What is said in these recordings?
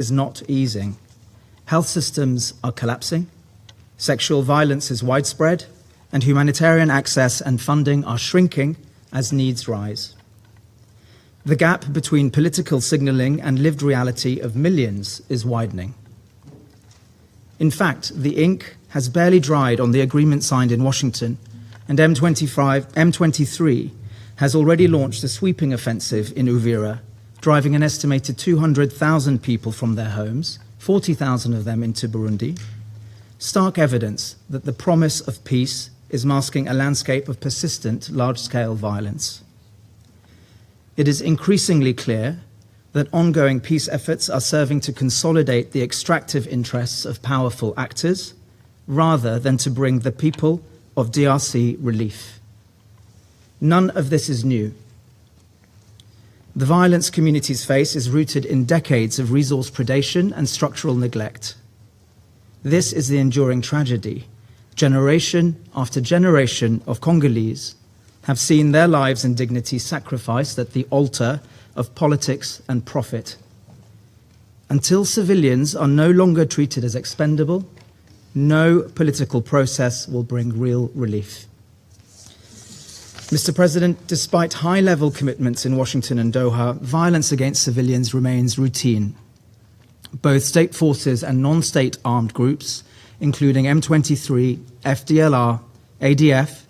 is not easing. Health systems are collapsing, sexual violence is widespread, and humanitarian access and funding are shrinking as needs rise. The gap between political signaling and lived reality of millions is widening. In fact, the ink has barely dried on the agreement signed in Washington, and M23 has already launched a sweeping offensive in Uvira, driving an estimated 200,000 people from their homes, 40,000 of them into Burundi. Stark evidence that the promise of peace is masking a landscape of persistent large-scale violence. It is increasingly clear that ongoing peace efforts are serving to consolidate the extractive interests of powerful actors rather than to bring the people of DRC relief. None of this is new. The violence communities face is rooted in decades of resource predation and structural neglect. This is the enduring tragedy. Generation after generation of Congolese have seen their lives and dignity sacrificed at the altar of politics and profit. Until civilians are no longer treated as expendable, no political process will bring real relief. Mr. President, despite high-level commitments in Washington and Doha, violence against civilians remains routine. Both state forces and non-state armed groups, including M23, FDLR, ADF,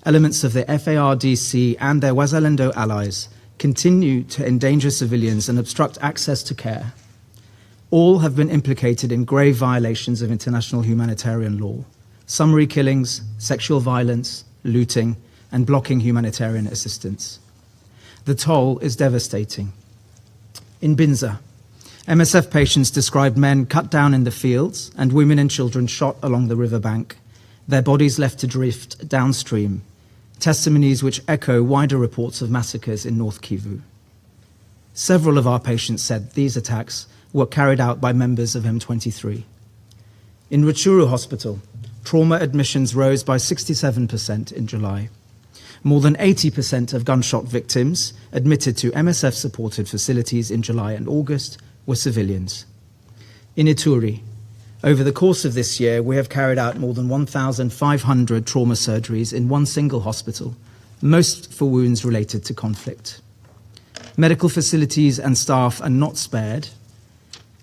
elements of the FARDC and their Wazalendo allies, continue to endanger civilians and obstruct access to care. All have been implicated in grave violations of international humanitarian law, summary killings, sexual violence, looting, and blocking humanitarian assistance. The toll is devastating. In Binza, MSF patients described men cut down in the fields and women and children shot along the riverbank, their bodies left to drift downstream, testimonies which echo wider reports of massacres in North Kivu. Several of our patients said these attacks were carried out by members of M23. In Rutshuru Hospital, trauma admissions rose by 67% in July. More than 80% of gunshot victims admitted to MSF-supported facilities in July and August were civilians. In Ituri, over the course of this year, we have carried out more than 1,500 trauma surgeries in one single hospital, most for wounds related to conflict. Medical facilities and staff are not spared.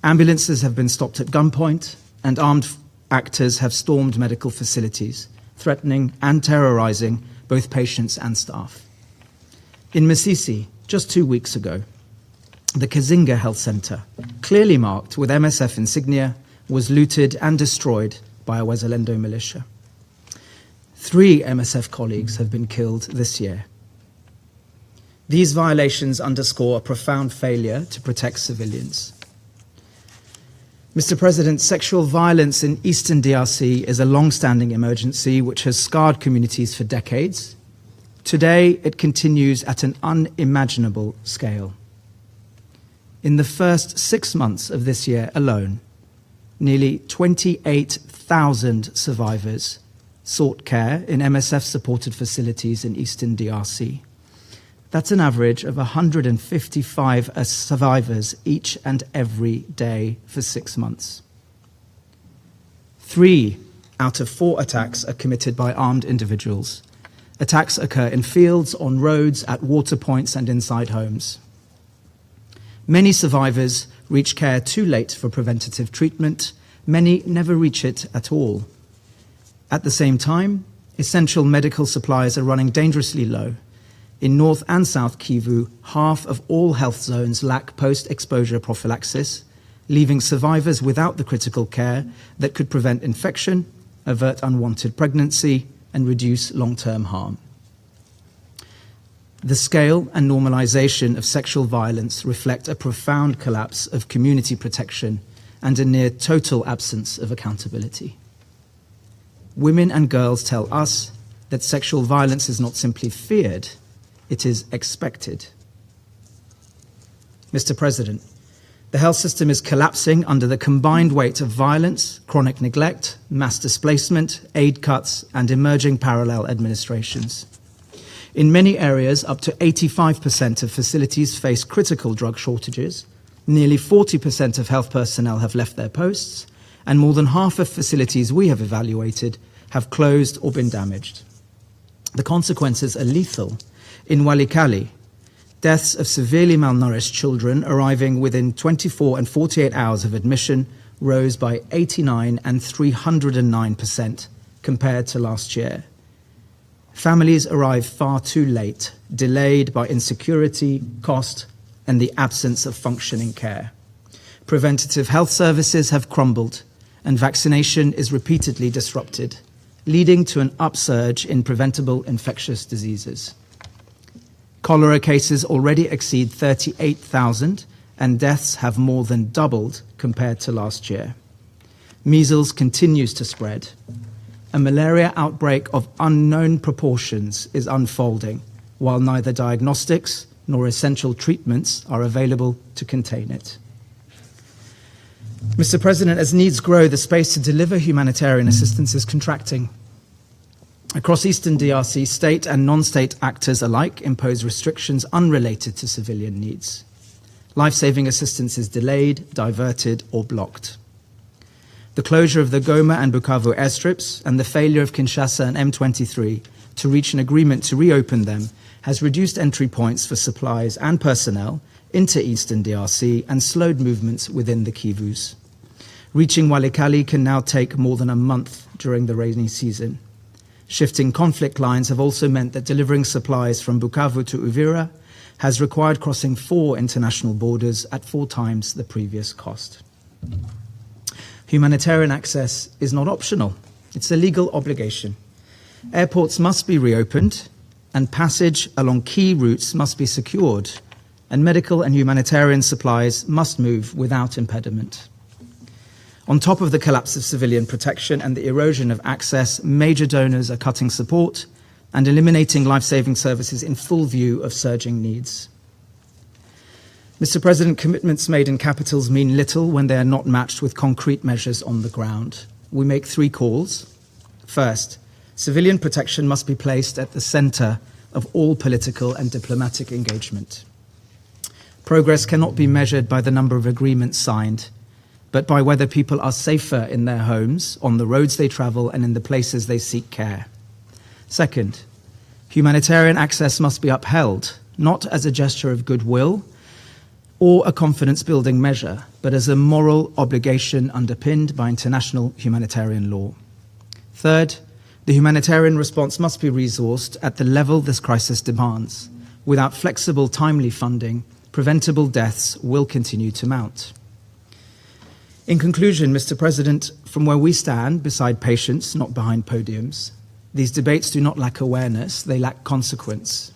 Ambulances have been stopped at gunpoint, and armed actors have stormed medical facilities, threatening and terrorizing both patients and staff. In Masisi, just 2 weeks ago, the Kazinga Health Center, clearly marked with MSF insignia, was looted and destroyed by a Wazalendo militia. 3 MSF colleagues have been killed this year. These violations underscore a profound failure to protect civilians. Mr. President, sexual violence in Eastern DRC is a long-standing emergency which has scarred communities for decades. Today, it continues at an unimaginable scale. In the first 6 months of this year alone, nearly 28,000 survivors sought care in MSF-supported facilities in Eastern DRC. That's an average of 155 survivors each and every day for 6 months. 3 out of 4 attacks are committed by armed individuals. Attacks occur in fields, on roads, at water points, and inside homes. Many survivors reach care too late for preventative treatment. Many never reach it at all. At the same time, essential medical supplies are running dangerously low. In North and South Kivu, half of all health zones lack post-exposure prophylaxis, leaving survivors without the critical care that could prevent infection, avert unwanted pregnancy, and reduce long-term harm. The scale and normalization of sexual violence reflect a profound collapse of community protection and a near total absence of accountability. Women and girls tell us that sexual violence is not simply feared, it is expected. Mr. President, the health system is collapsing under the combined weight of violence, chronic neglect, mass displacement, aid cuts, and emerging parallel administrations. In many areas, up to 85% of facilities face critical drug shortages, Nearly 40% of health personnel have left their posts, and more than half of facilities we have evaluated have closed or been damaged. The consequences are lethal. In Walikale, deaths of severely malnourished children arriving within 24 and 48 hours of admission rose by 89 and 309% compared to last year. Families arrive far too late, delayed by insecurity, cost, and the absence of functioning care. Preventative health services have crumbled, and vaccination is repeatedly disrupted, leading to an upsurge in preventable infectious diseases. Cholera cases already exceed 38,000, and deaths have more than doubled compared to last year. Measles continues to spread. A malaria outbreak of unknown proportions is unfolding, while neither diagnostics nor essential treatments are available to contain it. Mr. President, as needs grow, the space to deliver humanitarian assistance is contracting. Across Eastern DRC, state and non-state actors alike impose restrictions unrelated to civilian needs. Life-saving assistance is delayed, diverted, or blocked. The closure of the Goma and Bukavu airstrips and the failure of Kinshasa and M23 to reach an agreement to reopen them has reduced entry points for supplies and personnel into Eastern DRC and slowed movements within the Kivus. Reaching Walikale can now take more than a month during the rainy season. Shifting conflict lines have also meant that delivering supplies from Bukavu to Uvira has required crossing 4 international borders at 4 times the previous cost. Humanitarian access is not optional. It's a legal obligation. Airports must be reopened, and passage along key routes must be secured, and medical and humanitarian supplies must move without impediment. On top of the collapse of civilian protection and the erosion of access, major donors are cutting support and eliminating life-saving services in full view of surging needs. Mr. President, commitments made in capitals mean little when they are not matched with concrete measures on the ground. We make 3 calls. First, civilian protection must be placed at the center of all political and diplomatic engagement. Progress cannot be measured by the number of agreements signed, but by whether people are safer in their homes, on the roads they travel, and in the places they seek care. Second, humanitarian access must be upheld, not as a gesture of goodwill or a confidence-building measure, but as a moral obligation underpinned by international humanitarian law. Third, the humanitarian response must be resourced at the level this crisis demands. Without flexible, timely funding, preventable deaths will continue to mount. In conclusion, Mr. President, from where we stand, beside patients, not behind podiums, these debates do not lack awareness, they lack consequence.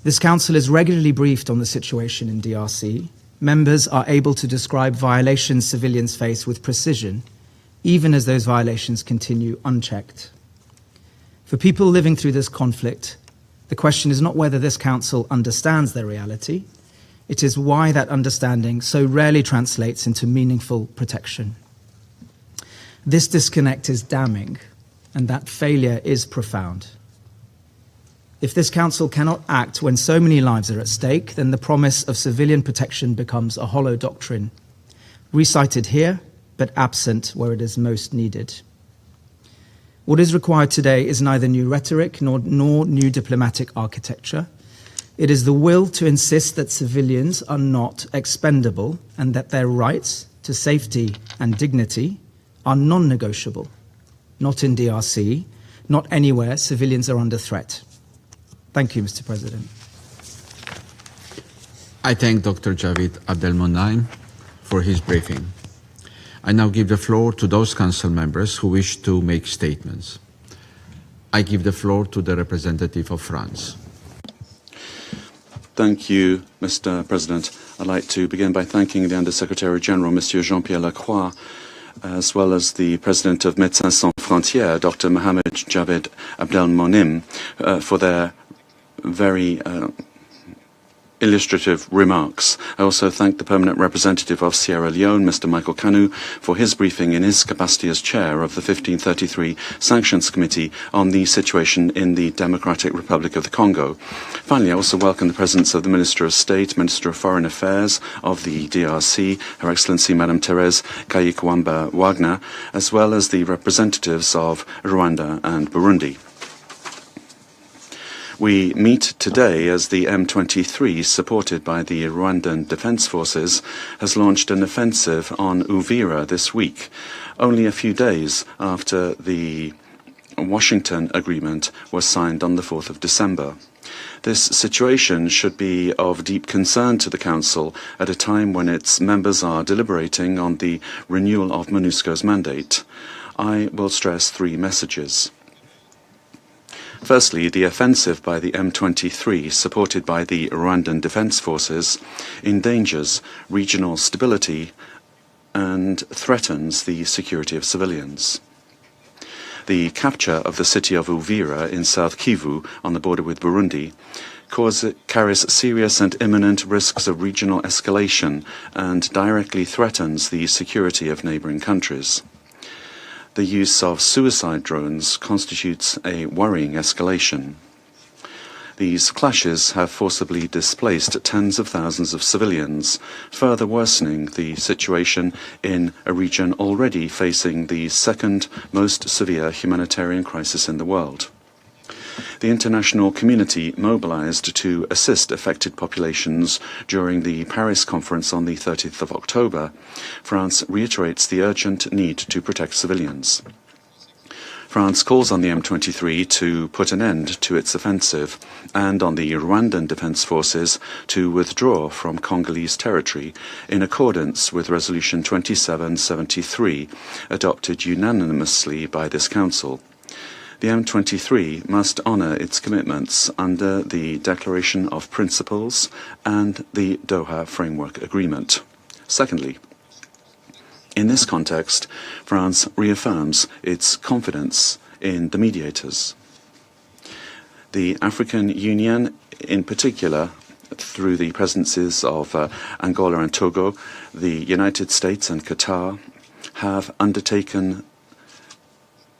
This Council is regularly briefed on the situation in DRC. Members are able to describe violations civilians face with precision, even as those violations continue unchecked. For people living through this conflict, the question is not whether this Council understands their reality, it is why that understanding so rarely translates into meaningful protection. This disconnect is damning, and that failure is profound. If this Council cannot act when so many lives are at stake, then the promise of civilian protection becomes a hollow doctrine, recited here, but absent where it is most needed. What is required today is neither new rhetoric nor new diplomatic architecture. It is the will to insist that civilians are not expendable and that their rights to safety and dignity are non-negotiable. Not in DRC, not anywhere civilians are under threat. Thank you, Mr. President. I thank Dr. Javid Abdelmonaim for his briefing. I now give the floor to those council members who wish to make statements. I give the floor to the representative of France. Thank you, Mr. President. I'd like to begin by thanking the Undersecretary General, Monsieur Jean-Pierre Lacroix, as well as the President of Médecins Sans Frontières, Dr. Mohamed Javed Abdelmonem, for their very illustrative remarks. I also thank the permanent representative of Sierra Leone, Mr. Michael Kanu, for his briefing in his capacity as chair of the 1533 Sanctions Committee on the situation in the Democratic Republic of the Congo. Finally, I also welcome the presence of the Minister of State, Minister of Foreign Affairs of the DRC, Her Excellency Madame Thérèse Kayikwamba-Wagner, as well as the representatives of Rwanda and Burundi. We meet today as the M23, supported by the Rwandan Defense Forces, has launched an offensive on Uvira this week, only a few days after the Washington Agreement was signed on the 4th of December. This situation should be of deep concern to the Council at a time when its members are deliberating on the renewal of MONUSCO's mandate. I will stress three messages. Firstly, the offensive by the M23, supported by the Rwandan Defense Forces, endangers regional stability and threatens the security of civilians. The capture of the city of Uvira in South Kivu, on the border with Burundi, carries serious and imminent risks of regional escalation and directly threatens the security of neighboring countries. The use of suicide drones constitutes a worrying escalation. These clashes have forcibly displaced tens of thousands of civilians, further worsening the situation in a region already facing the second most severe humanitarian crisis in the world. The international community mobilized to assist affected populations during the Paris conference on the 30th of October. France reiterates the urgent need to protect civilians. France calls on the M23 to put an end to its offensive and on the Rwandan Defense Forces to withdraw from Congolese territory in accordance with Resolution 2773, adopted unanimously by this Council. The M23 must honour its commitments under the Declaration of Principles and the Doha Framework Agreement. Secondly, in this context, France reaffirms its confidence in the mediators. The African Union, in particular, through the presidencies of Angola and Togo, the United States and Qatar, have undertaken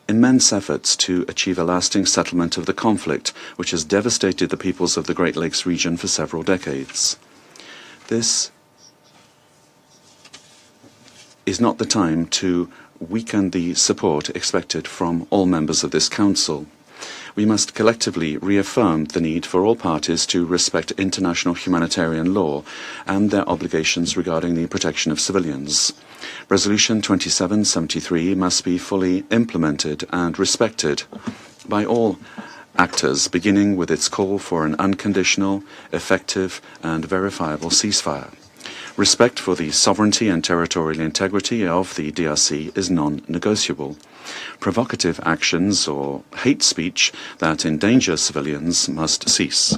immense efforts to achieve a lasting settlement of the conflict, which has devastated the peoples of the Great Lakes region for several decades. This is not the time to weaken the support expected from all members of this Council. We must collectively reaffirm the need for all parties to respect international humanitarian law and their obligations regarding the protection of civilians. Resolution 2773 must be fully implemented and respected by all actors, beginning with its call for an unconditional, effective and verifiable ceasefire. Respect for the sovereignty and territorial integrity of the DRC is non-negotiable. Provocative actions or hate speech that endanger civilians must cease.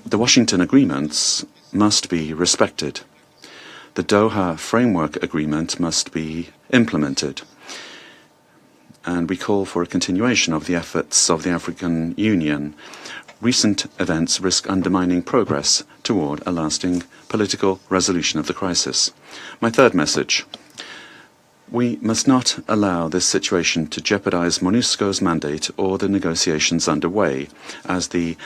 The Washington agreements must be respected. The Doha Framework Agreement must be implemented. And we call for a continuation of the efforts of the African Union. Recent events risk undermining progress toward a lasting political resolution of the crisis. My third message: we must not allow this situation to jeopardize MONUSCO's mandate or the negotiations underway. As the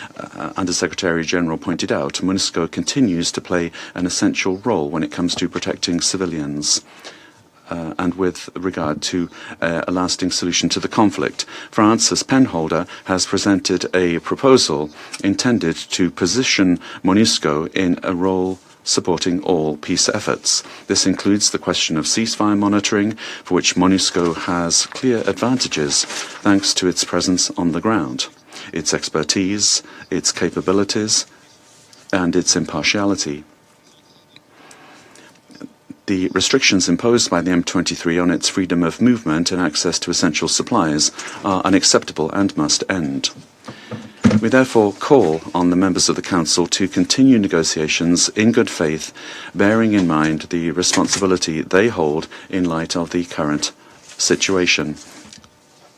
Undersecretary General pointed out, MONUSCO continues to play an essential role when it comes to protecting civilians. And with regard to a lasting solution to the conflict. France, as penholder, has presented a proposal intended to position MONUSCO in a role supporting all peace efforts. This includes the question of ceasefire monitoring, for which MONUSCO has clear advantages thanks to its presence on the ground, its expertise, its capabilities, and its impartiality. The restrictions imposed by the M23 on its freedom of movement and access to essential supplies are unacceptable and must end. We therefore call on the members of the Council to continue negotiations in good faith, bearing in mind the responsibility they hold in light of the current situation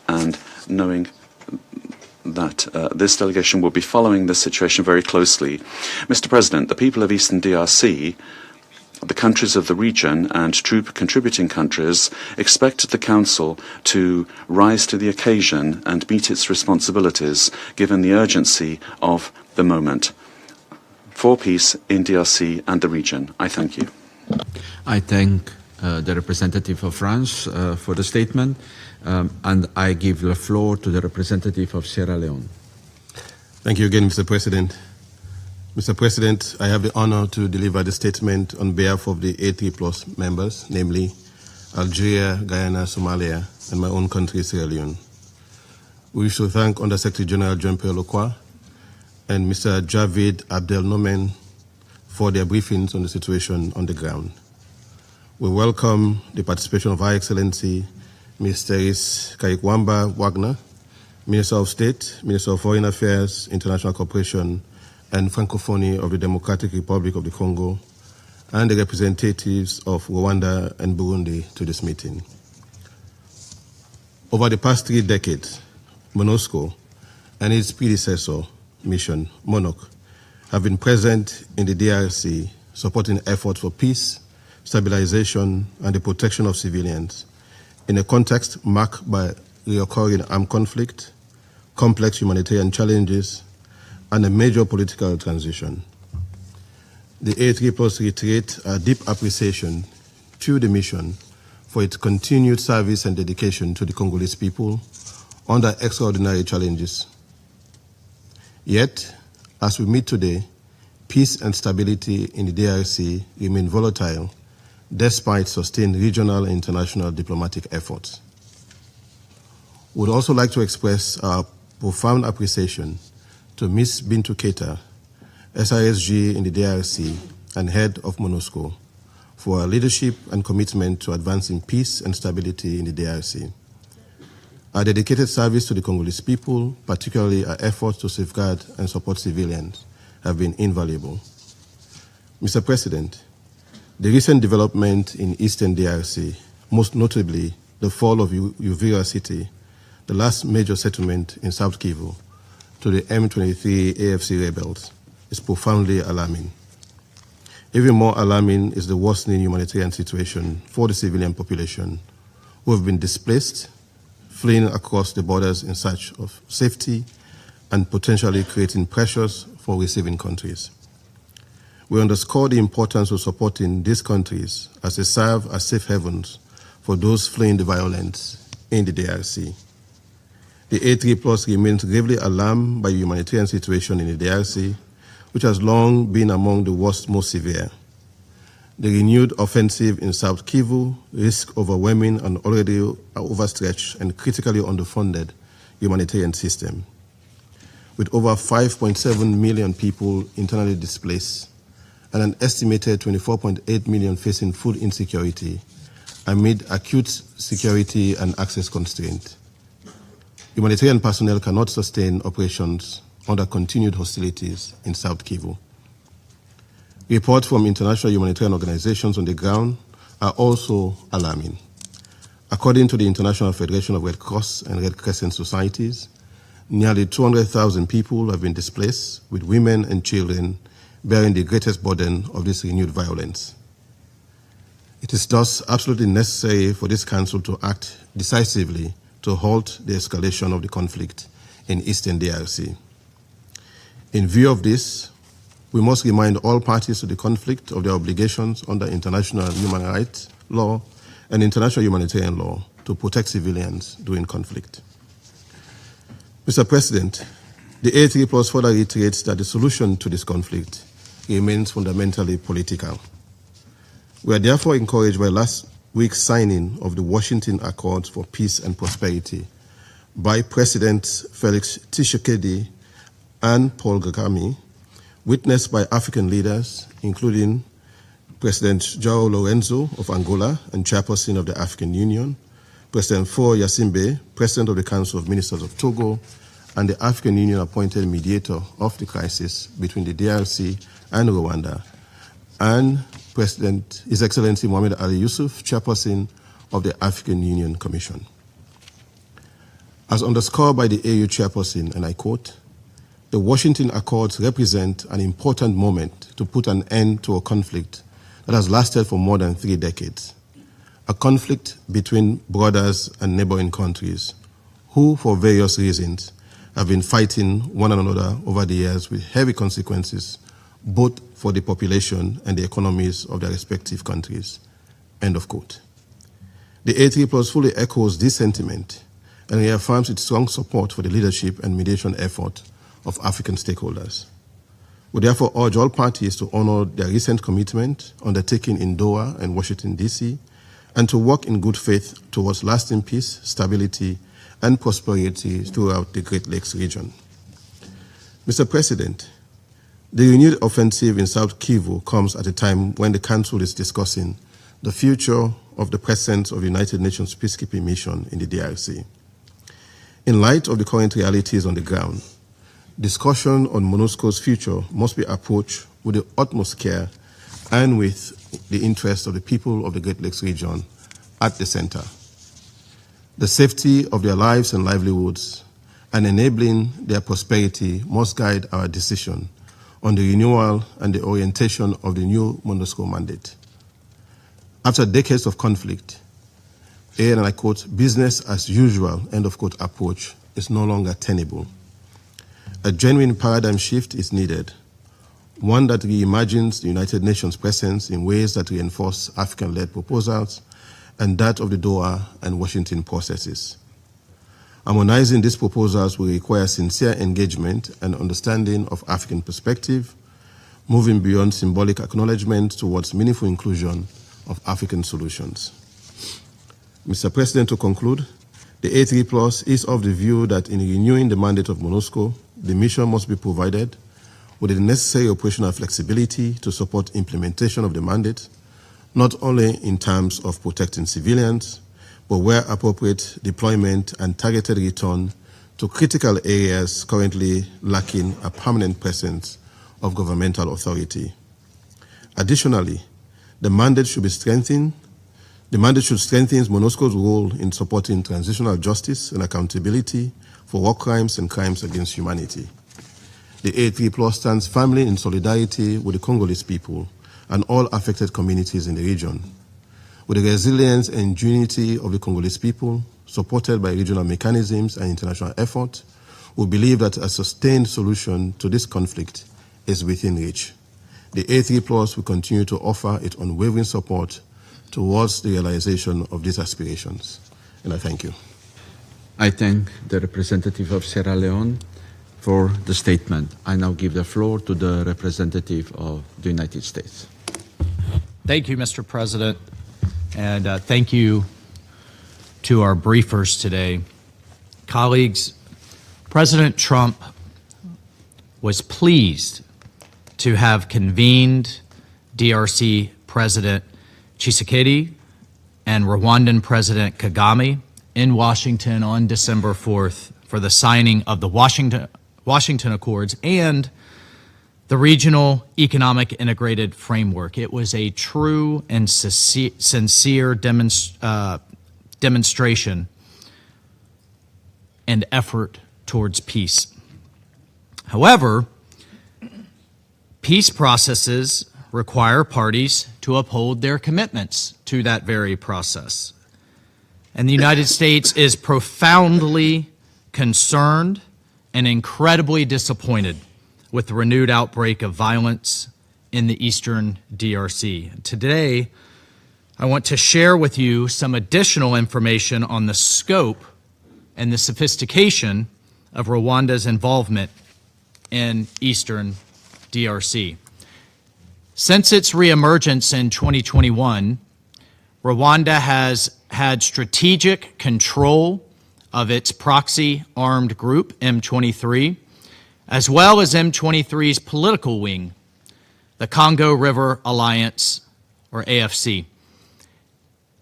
and knowing that this delegation will be following the situation very closely. Mr. President, the people of Eastern DRC, the countries of the region and troop contributing countries expect the Council to rise to the occasion and meet its responsibilities given the urgency of the moment for peace in DRC and the region. I thank you. I thank the representative of France for the statement, and I give the floor to the representative of Sierra Leone. Thank you again, Mr. President. Mr. President, I have the honor to deliver the statement on behalf of the A3+ members, namely Algeria, Guyana, Somalia, and my own country, Sierra Leone. We wish to thank Under Secretary General Jean-Pierre Lacroix and Mr. Javid Abdelnomen for their briefings on the situation on the ground. We welcome the participation of Her Excellency Mr. Kaikwamba Wagner, Minister of State, Minister of Foreign Affairs, International Cooperation, and Francophonie of the Democratic Republic of the Congo, and the representatives of Rwanda and Burundi to this meeting. Over the past 3 decades, MONUSCO and its predecessor mission, MONUC, have been present in the DRC, supporting efforts for peace, stabilization, and the protection of civilians in a context marked by recurring armed conflict, complex humanitarian challenges, and a major political transition. The A3+ reiterate our deep appreciation to the mission for its continued service and dedication to the Congolese people under extraordinary challenges. Yet, as we meet today, peace and stability in the DRC remain volatile despite sustained regional and international diplomatic efforts. We would also like to express our profound appreciation to Ms. Bintou Keita, SISG in the DRC and head of MONUSCO, for her leadership and commitment to advancing peace and stability in the DRC. Our dedicated service to the Congolese people, particularly our efforts to safeguard and support civilians, have been invaluable. Mr. President, the recent development in Eastern DRC, most notably the fall of Uvira City, the last major settlement in South Kivu, to the M23 AFC rebels, is profoundly alarming. Even more alarming is the worsening humanitarian situation for the civilian population who have been displaced, fleeing across the borders in search of safety and potentially creating pressures for receiving countries. We underscore the importance of supporting these countries as they serve as safe havens for those fleeing the violence in the DRC. The A3+ remains gravely alarmed by the humanitarian situation in the DRC, which has long been among the worst, most severe. The renewed offensive in South Kivu risks overwhelming an already overstretched and critically underfunded humanitarian system. With over 5.7 million people internally displaced and an estimated 24.8 million facing food insecurity amid acute security and access constraints. Humanitarian personnel cannot sustain operations under continued hostilities in South Kivu. Reports from international humanitarian organizations on the ground are also alarming. According to the International Federation of Red Cross and Red Crescent Societies, nearly 200,000 people have been displaced, with women and children bearing the greatest burden of this renewed violence. It is thus absolutely necessary for this Council to act decisively to halt the escalation of the conflict in Eastern DRC. In view of this, we must remind all parties to the conflict of their obligations under international human rights law and international humanitarian law to protect civilians during conflict. Mr. President, the A3+ further reiterates that the solution to this conflict remains fundamentally political. We are therefore encouraged by last week's signing of the Washington Accords for Peace and Prosperity by Presidents Felix Tshisekedi and Paul Kagame, witnessed by African leaders, including President João Lourenço of Angola and chairperson of the African Union, President Faure Gnassingbé, President of the Council of Ministers of Togo, and the African Union appointed mediator of the crisis between the DRC and Rwanda, and His Excellency Mohamed Ali Yusuf, chairperson of the African Union Commission. As underscored by the AU chairperson, and I quote, "The Washington Accords represent an important moment to put an end to a conflict that has lasted for more than 3 decades, a conflict between brothers and neighboring countries who, for various reasons, have been fighting one another over the years with heavy consequences both for the population and the economies of their respective countries." End of quote. The A3+ fully echoes this sentiment and reaffirms its strong support for the leadership and mediation effort of African stakeholders. We therefore urge all parties to honor their recent commitment undertaken in Doha and Washington, D.C., and to work in good faith towards lasting peace, stability, and prosperity throughout the Great Lakes region. Mr. President, the renewed offensive in South Kivu comes at a time when the Council is discussing the future of the presence of the United Nations peacekeeping mission in the DRC. In light of the current realities on the ground, discussion on MONUSCO's future must be approached with the utmost care and with the interests of the people of the Great Lakes region at the center. The safety of their lives and livelihoods and enabling their prosperity must guide our decision on the renewal and the orientation of the new MONUSCO mandate. After decades of conflict, and I quote, "business as usual," end of quote, approach is no longer tenable. A genuine paradigm shift is needed, one that reimagines the United Nations presence in ways that reinforce African-led proposals and that of the Doha and Washington processes. Harmonizing these proposals will require sincere engagement and understanding of African perspective, moving beyond symbolic acknowledgement towards meaningful inclusion of African solutions. Mr. President, to conclude, the A3+ is of the view that in renewing the mandate of MONUSCO, the mission must be provided with the necessary operational flexibility to support implementation of the mandate, not only in terms of protecting civilians, but where appropriate, deployment and targeted return to critical areas currently lacking a permanent presence of governmental authority. Additionally, the mandate should strengthen MONUSCO's role in supporting transitional justice and accountability for war crimes and crimes against humanity. The A3+ stands firmly in solidarity with the Congolese people and all affected communities in the region. With the resilience and unity of the Congolese people, supported by regional mechanisms and international effort, we believe that a sustained solution to this conflict is within reach. The A3+ will continue to offer its unwavering support towards the realization of these aspirations. And I thank you. I thank the representative of Sierra Leone for the statement. I now give the floor to the representative of the United States. Thank you, Mr. President, and thank you to our briefers today. Colleagues, President Trump was pleased to have convened DRC President Tshisekedi and Rwandan President Kagame in Washington on December 4th for the signing of the Washington Accords and the Regional Economic Integrated Framework. It was a true and sincere demonstration and effort towards peace. However, peace processes require parties to uphold their commitments to that very process. And the United States is profoundly concerned and incredibly disappointed with the renewed outbreak of violence in the eastern DRC. Today, I want to share with you some additional information on the scope and the sophistication of Rwanda's involvement in eastern DRC. Since its reemergence in 2021, Rwanda has had strategic control of its proxy armed group, M23, as well as M23's political wing, the Congo River Alliance, or AFC,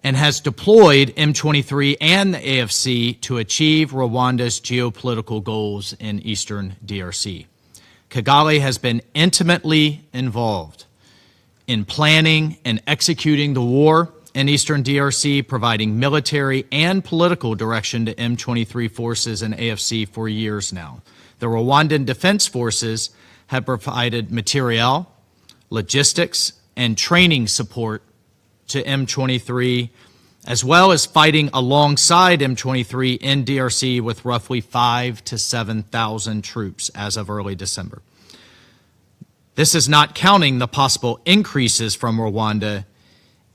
and has deployed M23 and the AFC to achieve Rwanda's geopolitical goals in eastern DRC. Kigali has been intimately involved in planning and executing the war in eastern DRC, providing military and political direction to M23 forces and AFC for years now. The Rwandan Defense Forces have provided materiel, logistics, and training support to M23, as well as fighting alongside M23 in DRC with roughly 5,000 to 7,000 troops as of early December. This is not counting the possible increases from Rwanda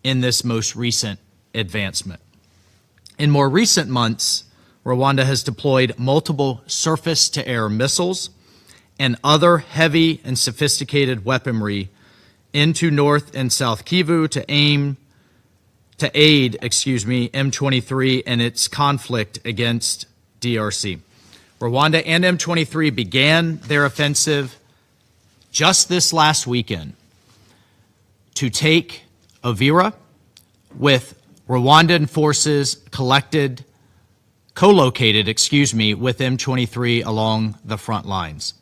in this most recent advancement. In more recent months, Rwanda has deployed multiple surface-to-air missiles and other heavy and sophisticated weaponry into North and South Kivu to aid M23 in its conflict against DRC. Rwanda and M23 began their offensive just this last weekend to take Uvira, with Rwandan forces co-located with M23 along the front lines.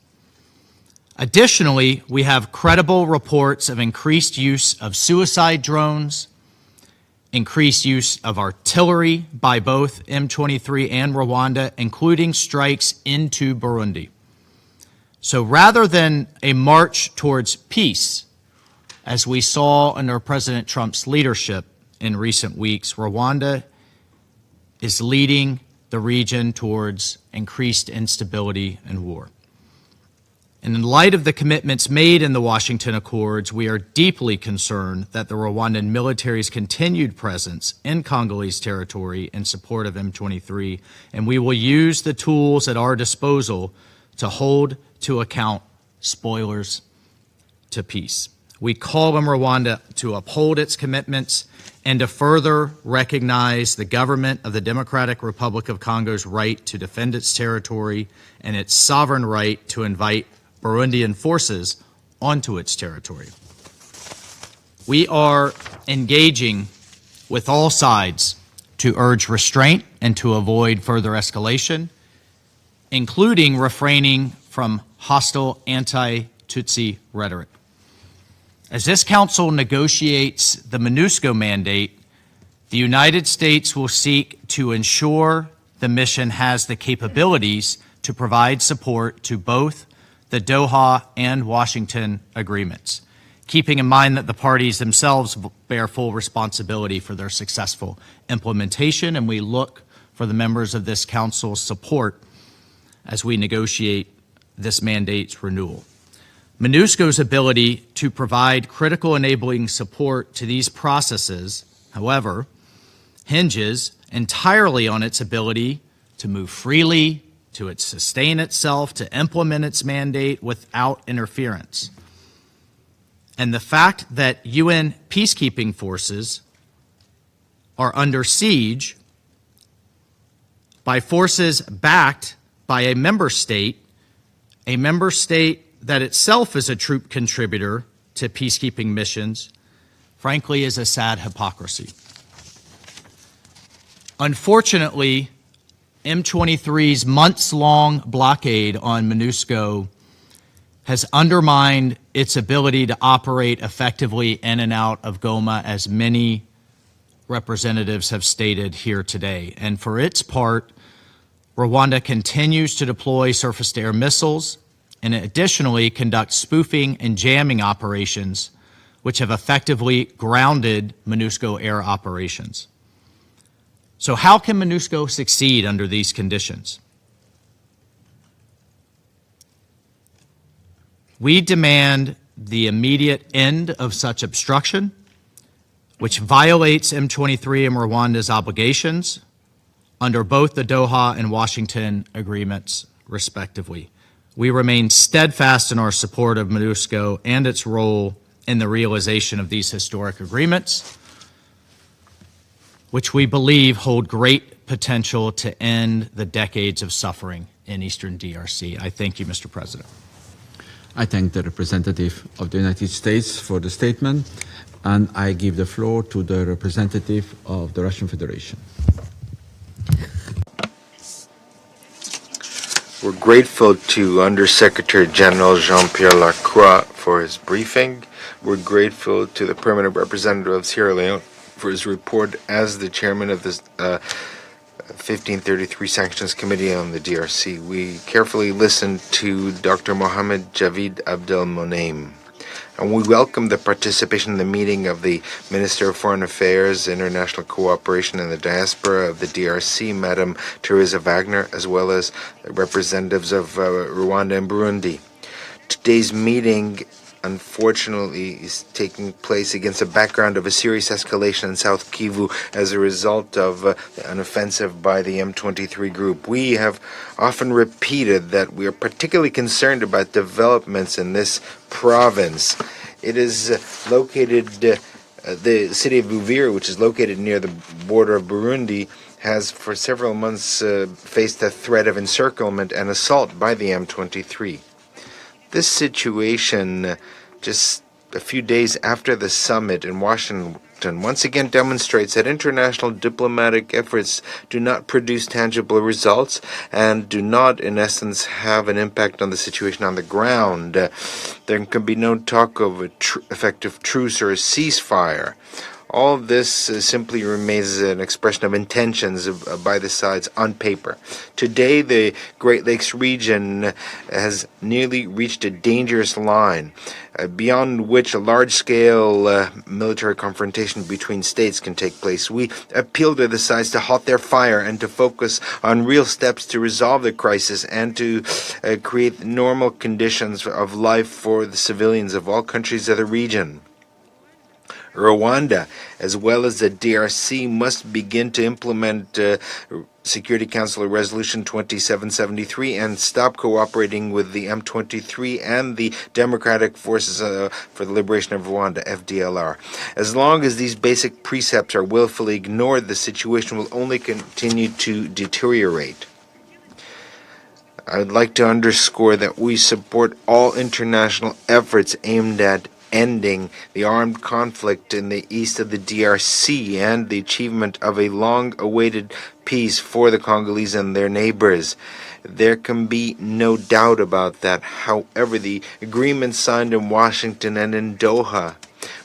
Additionally, we have credible reports of increased use of suicide drones, increased use of artillery by both M23 and Rwanda, including strikes into Burundi. So rather than a march towards peace, as we saw under President Trump's leadership in recent weeks, Rwanda is leading the region towards increased instability and war. And in light of the commitments made in the Washington Accords, we are deeply concerned that the Rwandan military's continued presence in Congolese territory in support of M23, and we will use the tools at our disposal to hold to account spoilers to peace. We call on Rwanda to uphold its commitments and to further recognize the government of the Democratic Republic of Congo's right to defend its territory and its sovereign right to invite Burundian forces onto its territory. We are engaging with all sides to urge restraint and to avoid further escalation, including refraining from hostile anti-Tutsi rhetoric. As this council negotiates the MONUSCO mandate, the United States will seek to ensure the mission has the capabilities to provide support to both the Doha and Washington agreements, keeping in mind that the parties themselves bear full responsibility for their successful implementation, and we look for the members of this council's support as we negotiate this mandate's renewal. MONUSCO's ability to provide critical enabling support to these processes, however, hinges entirely on its ability to move freely, to sustain itself, to implement its mandate without interference. And the fact that UN peacekeeping forces are under siege by forces backed by a member state that itself is a troop contributor to peacekeeping missions, frankly, is a sad hypocrisy. Unfortunately, M23's months-long blockade on MONUSCO has undermined its ability to operate effectively in and out of Goma, as many representatives have stated here today. And for its part, Rwanda continues to deploy surface-to-air missiles and additionally conduct spoofing and jamming operations, which have effectively grounded MONUSCO air operations. So how can MONUSCO succeed under these conditions? We demand the immediate end of such obstruction, which violates M23 and Rwanda's obligations under both the Doha and Washington agreements, respectively. We remain steadfast in our support of MONUSCO and its role in the realization of these historic agreements, which we believe hold great potential to end the decades of suffering in eastern DRC. I thank you, Mr. President. I thank the representative of the United States for the statement, and I give the floor to the representative of the Russian Federation. We're grateful to Undersecretary General Jean-Pierre Lacroix for his briefing. We're grateful to the permanent representative of Sierra Leone for his report as the chairman of the 1533 Sanctions Committee on the DRC. We carefully listened to Dr. Mohamed Javid Abdelmonem, and we welcome the participation in the meeting of the Minister of Foreign Affairs, International Cooperation and the Diaspora of the DRC, Madam Teresa Wagner, as well as representatives of Rwanda and Burundi. Today's meeting, unfortunately, is taking place against a background of a serious escalation in South Kivu as a result of an offensive by the M23 group. We have often repeated that we are particularly concerned about developments in this province. It is located, the city of Uvira, which is located near the border of Burundi, has for several months faced the threat of encirclement and assault by the M23. This situation, just a few days after the summit in Washington, once again demonstrates that international diplomatic efforts do not produce tangible results and do not, in essence, have an impact on the situation on the ground. There can be no talk of an effective truce or a ceasefire. All of this simply remains an expression of intentions by the sides on paper. Today, the Great Lakes region has nearly reached a dangerous line, beyond which a large-scale military confrontation between states can take place. We appeal to the sides to halt their fire and to focus on real steps to resolve the crisis and to create normal conditions of life for the civilians of all countries of the region. Rwanda, as well as the DRC, must begin to implement Security Council Resolution 2773 and stop cooperating with the M23 and the Democratic Forces for the Liberation of Rwanda, FDLR. As long as these basic precepts are willfully ignored, the situation will only continue to deteriorate. I would like to underscore that we support all international efforts aimed at ending the armed conflict in the east of the DRC and the achievement of a long-awaited peace for the Congolese and their neighbors. There can be no doubt about that. However, the agreements signed in Washington and in Doha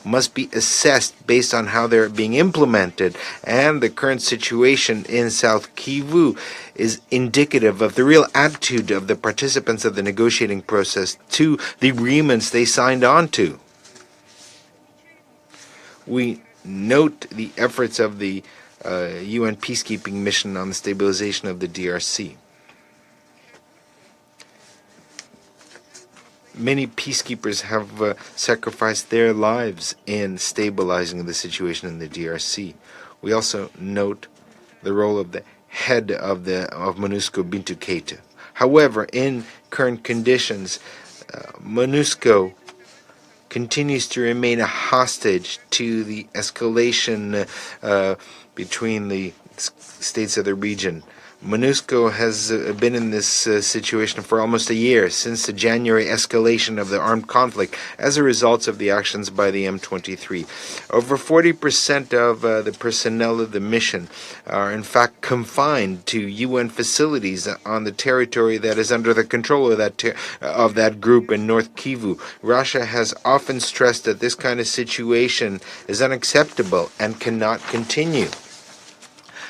must be assessed based on how they're being implemented, and the current situation in South Kivu is indicative of the real attitude of the participants of the negotiating process to the agreements they signed on to. We note the efforts of the UN peacekeeping mission on the stabilization of the DRC. Many peacekeepers have sacrificed their lives in stabilizing the situation in the DRC. We also note the role of the head of MONUSCO, Bintou Keita. However, in current conditions, MONUSCO continues to remain a hostage to the escalation between the states of the region. MONUSCO has been in this situation for almost a year, since the January escalation of the armed conflict as a result of the actions by the M23. Over 40% of the personnel of the mission are in fact confined to UN facilities on the territory that is under the control of that group in North Kivu. Russia has often stressed that this kind of situation is unacceptable and cannot continue.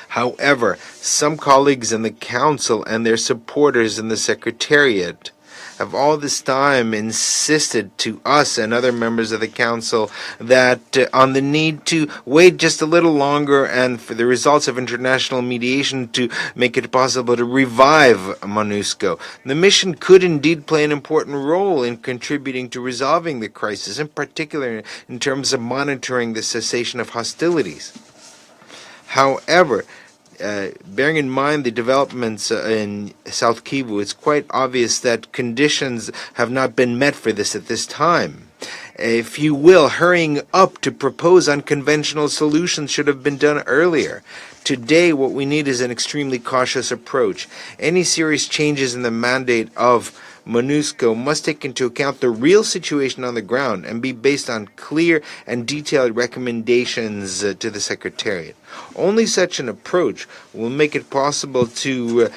However, some colleagues in the Council and their supporters in the Secretariat have all this time insisted to us and other members of the Council that on the need to wait just a little longer and for the results of international mediation to make it possible to revive MONUSCO. The mission could indeed play an important role in contributing to resolving the crisis, in particular in terms of monitoring the cessation of hostilities. However, bearing in mind the developments in South Kivu, it's quite obvious that conditions have not been met for this at this time. If you will, hurrying up to propose unconventional solutions should have been done earlier. Today, what we need is an extremely cautious approach. Any serious changes in the mandate of MONUSCO must take into account the real situation on the ground and be based on clear and detailed recommendations to the Secretariat. Only such an approach will make it possible to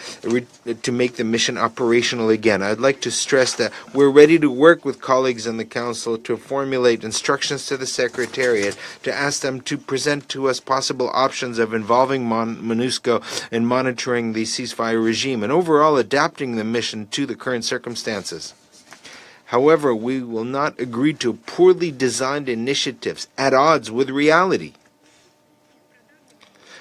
make the mission operational again. I'd like to stress that we're ready to work with colleagues in the Council to formulate instructions to the Secretariat to ask them to present to us possible options of involving MONUSCO in monitoring the ceasefire regime and overall adapting the mission to the current circumstances. However, we will not agree to poorly designed initiatives at odds with reality.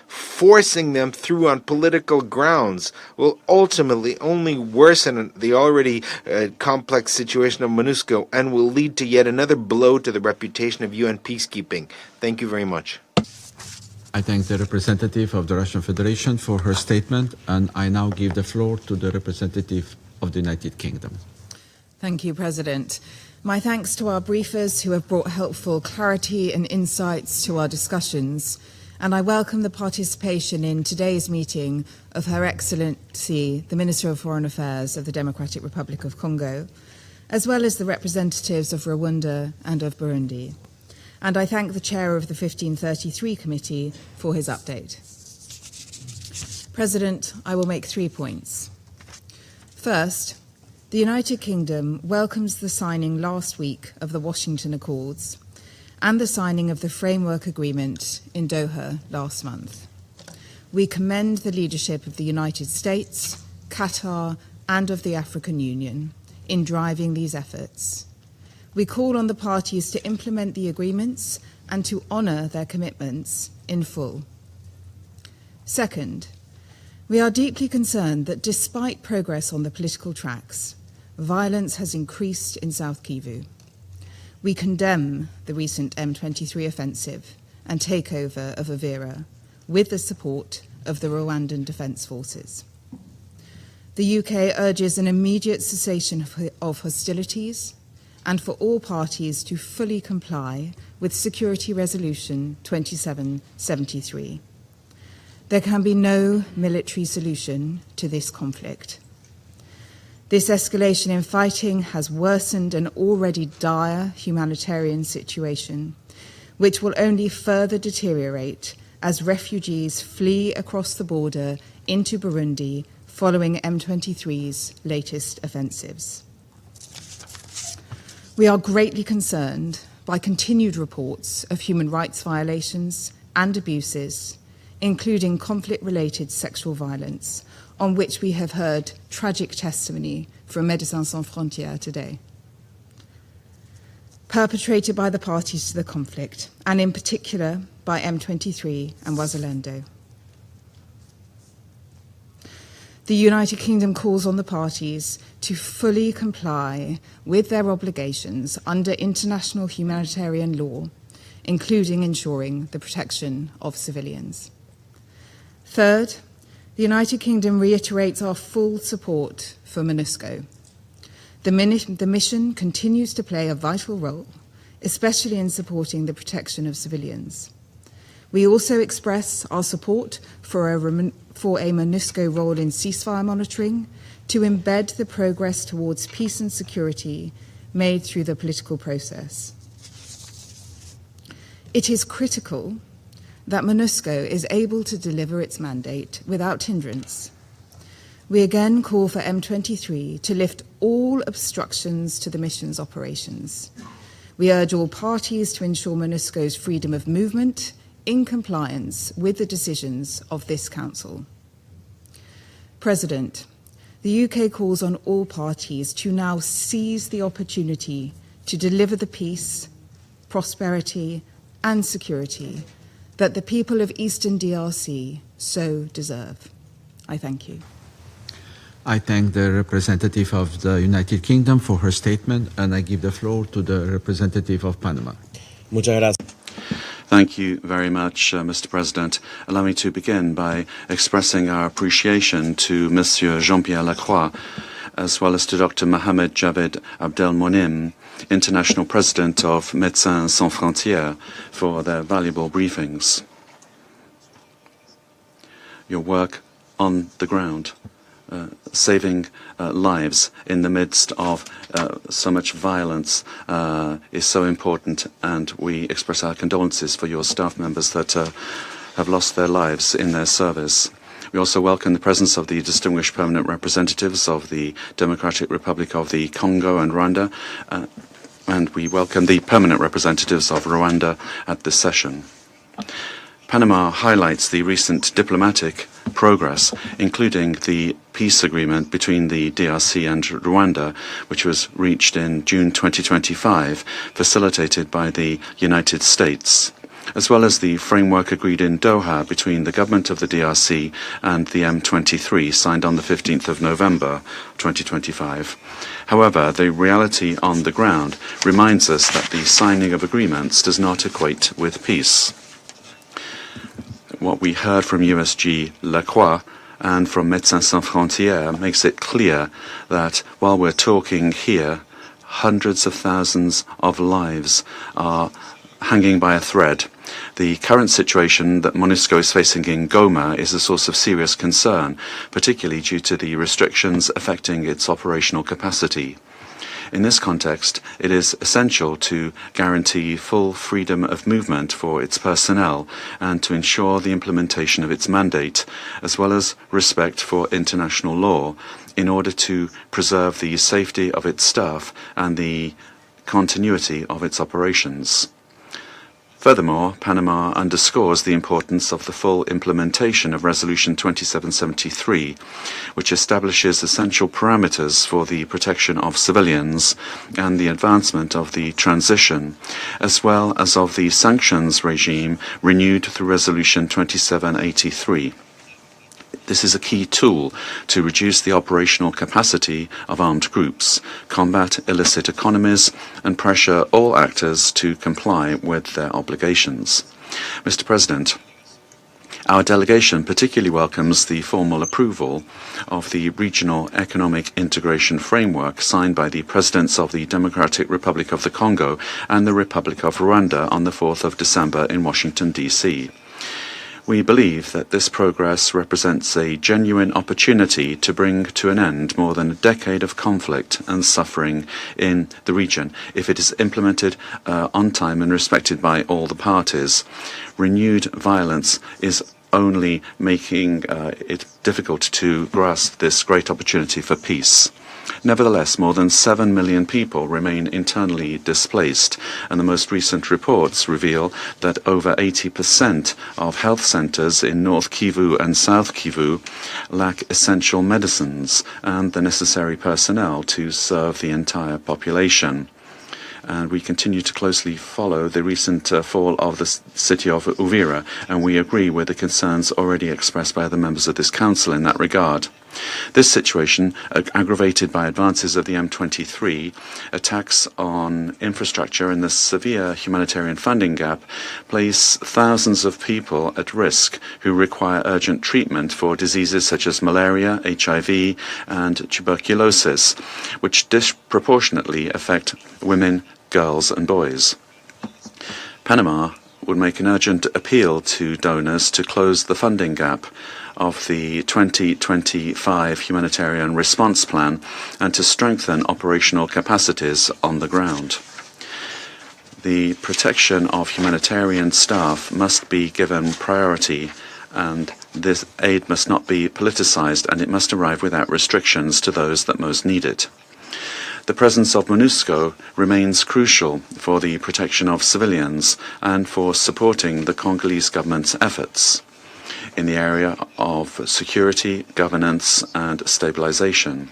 Forcing them through on political grounds will ultimately only worsen the already complex situation of MONUSCO and will lead to yet another blow to the reputation of UN peacekeeping. Thank you very much. I thank the representative of the Russian Federation for her statement, and I now give the floor to the representative of the United Kingdom. Thank you, President. My thanks to our briefers who have brought helpful clarity and insights to our discussions, and I welcome the participation in today's meeting of Her Excellency, the Minister of Foreign Affairs of the Democratic Republic of Congo, as well as the representatives of Rwanda and of Burundi. And I thank the Chair of the 1533 Committee for his update. President, I will make 3 points. First, the United Kingdom welcomes the signing last week of the Washington Accords and the signing of the Framework Agreement in Doha last month. We commend the leadership of the United States, Qatar, and of the African Union in driving these efforts. We call on the parties to implement the agreements and to honour their commitments in full. Second, we are deeply concerned that despite progress on the political tracks, violence has increased in South Kivu. We condemn the recent M23 offensive and takeover of Uvira with the support of the Rwandan Defence Forces. The UK urges an immediate cessation of hostilities and for all parties to fully comply with Security Resolution 2773. There can be no military solution to this conflict. This escalation in fighting has worsened an already dire humanitarian situation, which will only further deteriorate as refugees flee across the border into Burundi following M23's latest offensives. We are greatly concerned by continued reports of human rights violations and abuses, including conflict-related sexual violence, on which we have heard tragic testimony from Médecins Sans Frontières today, perpetrated by the parties to the conflict, and in particular by M23 and Wazalendo. The United Kingdom calls on the parties to fully comply with their obligations under international humanitarian law, including ensuring the protection of civilians. Third, the United Kingdom reiterates our full support for MONUSCO. The mission continues to play a vital role, especially in supporting the protection of civilians. We also express our support for a MONUSCO role in ceasefire monitoring to embed the progress towards peace and security made through the political process. It is critical that MONUSCO is able to deliver its mandate without hindrance. We again call for M23 to lift all obstructions to the mission's operations. We urge all parties to ensure MONUSCO's freedom of movement in compliance with the decisions of this Council. President, the UK calls on all parties to now seize the opportunity to deliver the peace, prosperity, and security that the people of Eastern DRC so deserve. I thank you. I thank the representative of the United Kingdom for her statement, and I give the floor to the representative of Panama. Muchas gracias. Thank you very much, Mr. President. Allow me to begin by expressing our appreciation to Monsieur Jean-Pierre Lacroix, as well as to Dr. Mohamed Javed Abdelmonem, International President of Médecins Sans Frontières, for their valuable briefings. Your work on the ground saving lives in the midst of so much violence is so important, and we express our condolences for your staff members that have lost their lives in their service. We also welcome the presence of the distinguished permanent representatives of the Democratic Republic of the Congo and Rwanda, and we welcome the permanent representatives of Rwanda at this session. Panama highlights the recent diplomatic progress, including the peace agreement between the DRC and Rwanda, which was reached in June 2025, facilitated by the United States, as well as the framework agreed in Doha between the government of the DRC and the M23, signed on the 15th of November 2025. However, the reality on the ground reminds us that the signing of agreements does not equate with peace. What we heard from USG Lacroix and from Médecins Sans Frontières makes it clear that while we're talking here, hundreds of thousands of lives are hanging by a thread. The current situation that MONUSCO is facing in Goma is a source of serious concern, particularly due to the restrictions affecting its operational capacity. In this context, it is essential to guarantee full freedom of movement for its personnel and to ensure the implementation of its mandate, as well as respect for international law, in order to preserve the safety of its staff and the continuity of its operations. Furthermore, Panama underscores the importance of the full implementation of Resolution 2773, which establishes essential parameters for the protection of civilians and the advancement of the transition, as well as of the sanctions regime renewed through Resolution 2783. This is a key tool to reduce the operational capacity of armed groups, combat illicit economies, and pressure all actors to comply with their obligations. Mr. President, our delegation particularly welcomes the formal approval of the Regional Economic Integration Framework signed by the Presidents of the Democratic Republic of the Congo and the Republic of Rwanda on the 4th of December in Washington, D.C. We believe that this progress represents a genuine opportunity to bring to an end more than a decade of conflict and suffering in the region, if it is implemented on time and respected by all the parties. Renewed violence is only making it difficult to grasp this great opportunity for peace. Nevertheless, more than 7 million people remain internally displaced, and the most recent reports reveal that over 80% of health centers in North Kivu and South Kivu lack essential medicines and the necessary personnel to serve the entire population. And we continue to closely follow the recent fall of the city of Uvira, and we agree with the concerns already expressed by the members of this council in that regard. This situation, aggravated by advances of the M23, attacks on infrastructure and the severe humanitarian funding gap, place thousands of people at risk who require urgent treatment for diseases such as malaria, HIV, and tuberculosis, which disproportionately affect women, girls, and boys. Panama would make an urgent appeal to donors to close the funding gap of the 2025 Humanitarian Response Plan and to strengthen operational capacities on the ground. The protection of humanitarian staff must be given priority, and this aid must not be politicized, and it must arrive without restrictions to those that most need it. The presence of MONUSCO remains crucial for the protection of civilians and for supporting the Congolese government's efforts in the area of security, governance, and stabilization.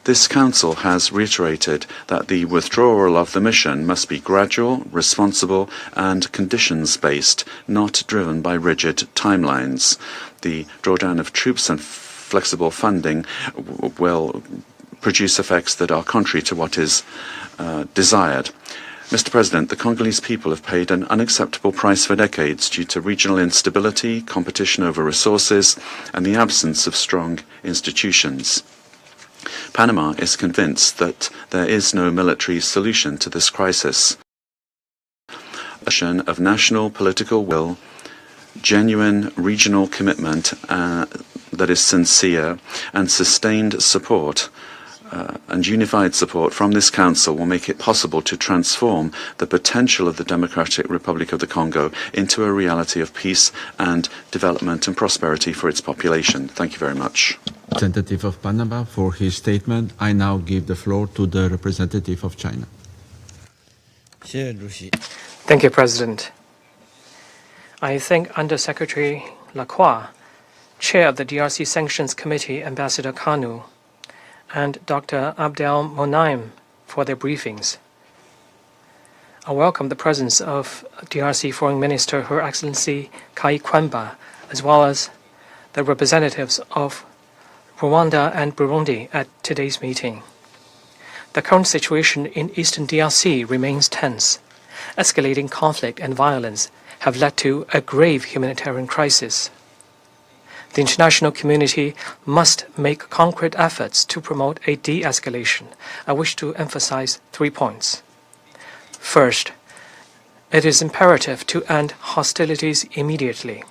This Council has reiterated that the withdrawal of the mission must be gradual, responsible, and conditions-based, not driven by rigid timelines. The drawdown of troops and flexible funding will produce effects that are contrary to what is desired. Mr. President, the Congolese people have paid an unacceptable price for decades due to regional instability, competition over resources, and the absence of strong institutions. Panama is convinced that there is no military solution to this crisis. Of national political will, genuine regional commitment, that is sincere and sustained support and unified support from this Council will make it possible to transform the potential of the Democratic Republic of the Congo into a reality of peace and development and prosperity for its population. Thank you very much. Representative of Panama for his statement. I now give the floor to the representative of China. Thank you, President. I thank Under-Secretary Lacroix, Chair of the DRC Sanctions Committee, Ambassador Kanu, and Dr. Abdel Monaim for their briefings. I welcome the presence of DRC Foreign Minister Her Excellency Kai Kwamba, as well as the representatives of Rwanda and Burundi at today's meeting. The current situation in eastern DRC remains tense. Escalating conflict and violence have led to a grave humanitarian crisis. The international community must make concrete efforts to promote a de-escalation. I wish to emphasize 3 points. First, it is imperative to end hostilities immediately.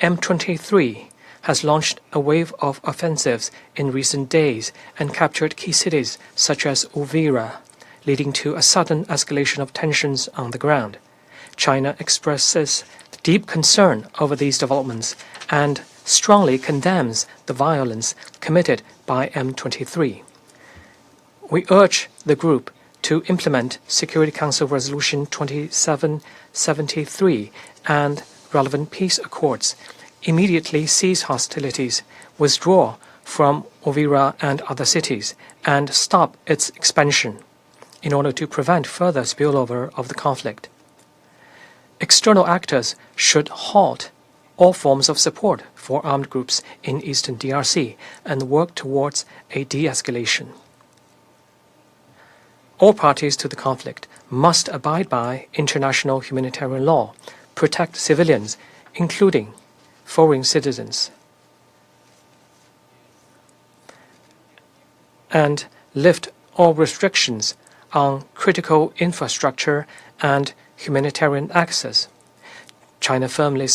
M23 has launched a wave of offensives in recent days and captured key cities such as Uvira, leading to a sudden escalation of tensions on the ground. China expresses deep concern over these developments and strongly condemns the violence committed by M23. We urge the group to implement Security Council Resolution 2773 and relevant peace accords, immediately cease hostilities, withdraw from Uvira and other cities, and stop its expansion in order to prevent further spillover of the conflict. External actors should halt all forms of support for armed groups in eastern DRC and work towards a de-escalation. All parties to the conflict must abide by international humanitarian law, protect civilians, including foreign citizens, and lift all restrictions on critical infrastructure and humanitarian access. China firmly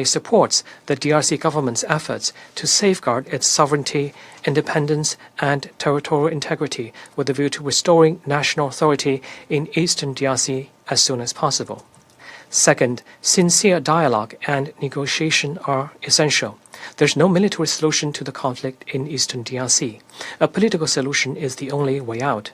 supports the DRC government's efforts to safeguard its sovereignty, independence, and territorial integrity with a view to restoring national authority in eastern DRC as soon as possible. Second, sincere dialogue and negotiation are essential. There's no military solution to the conflict in eastern DRC. A political solution is the only way out.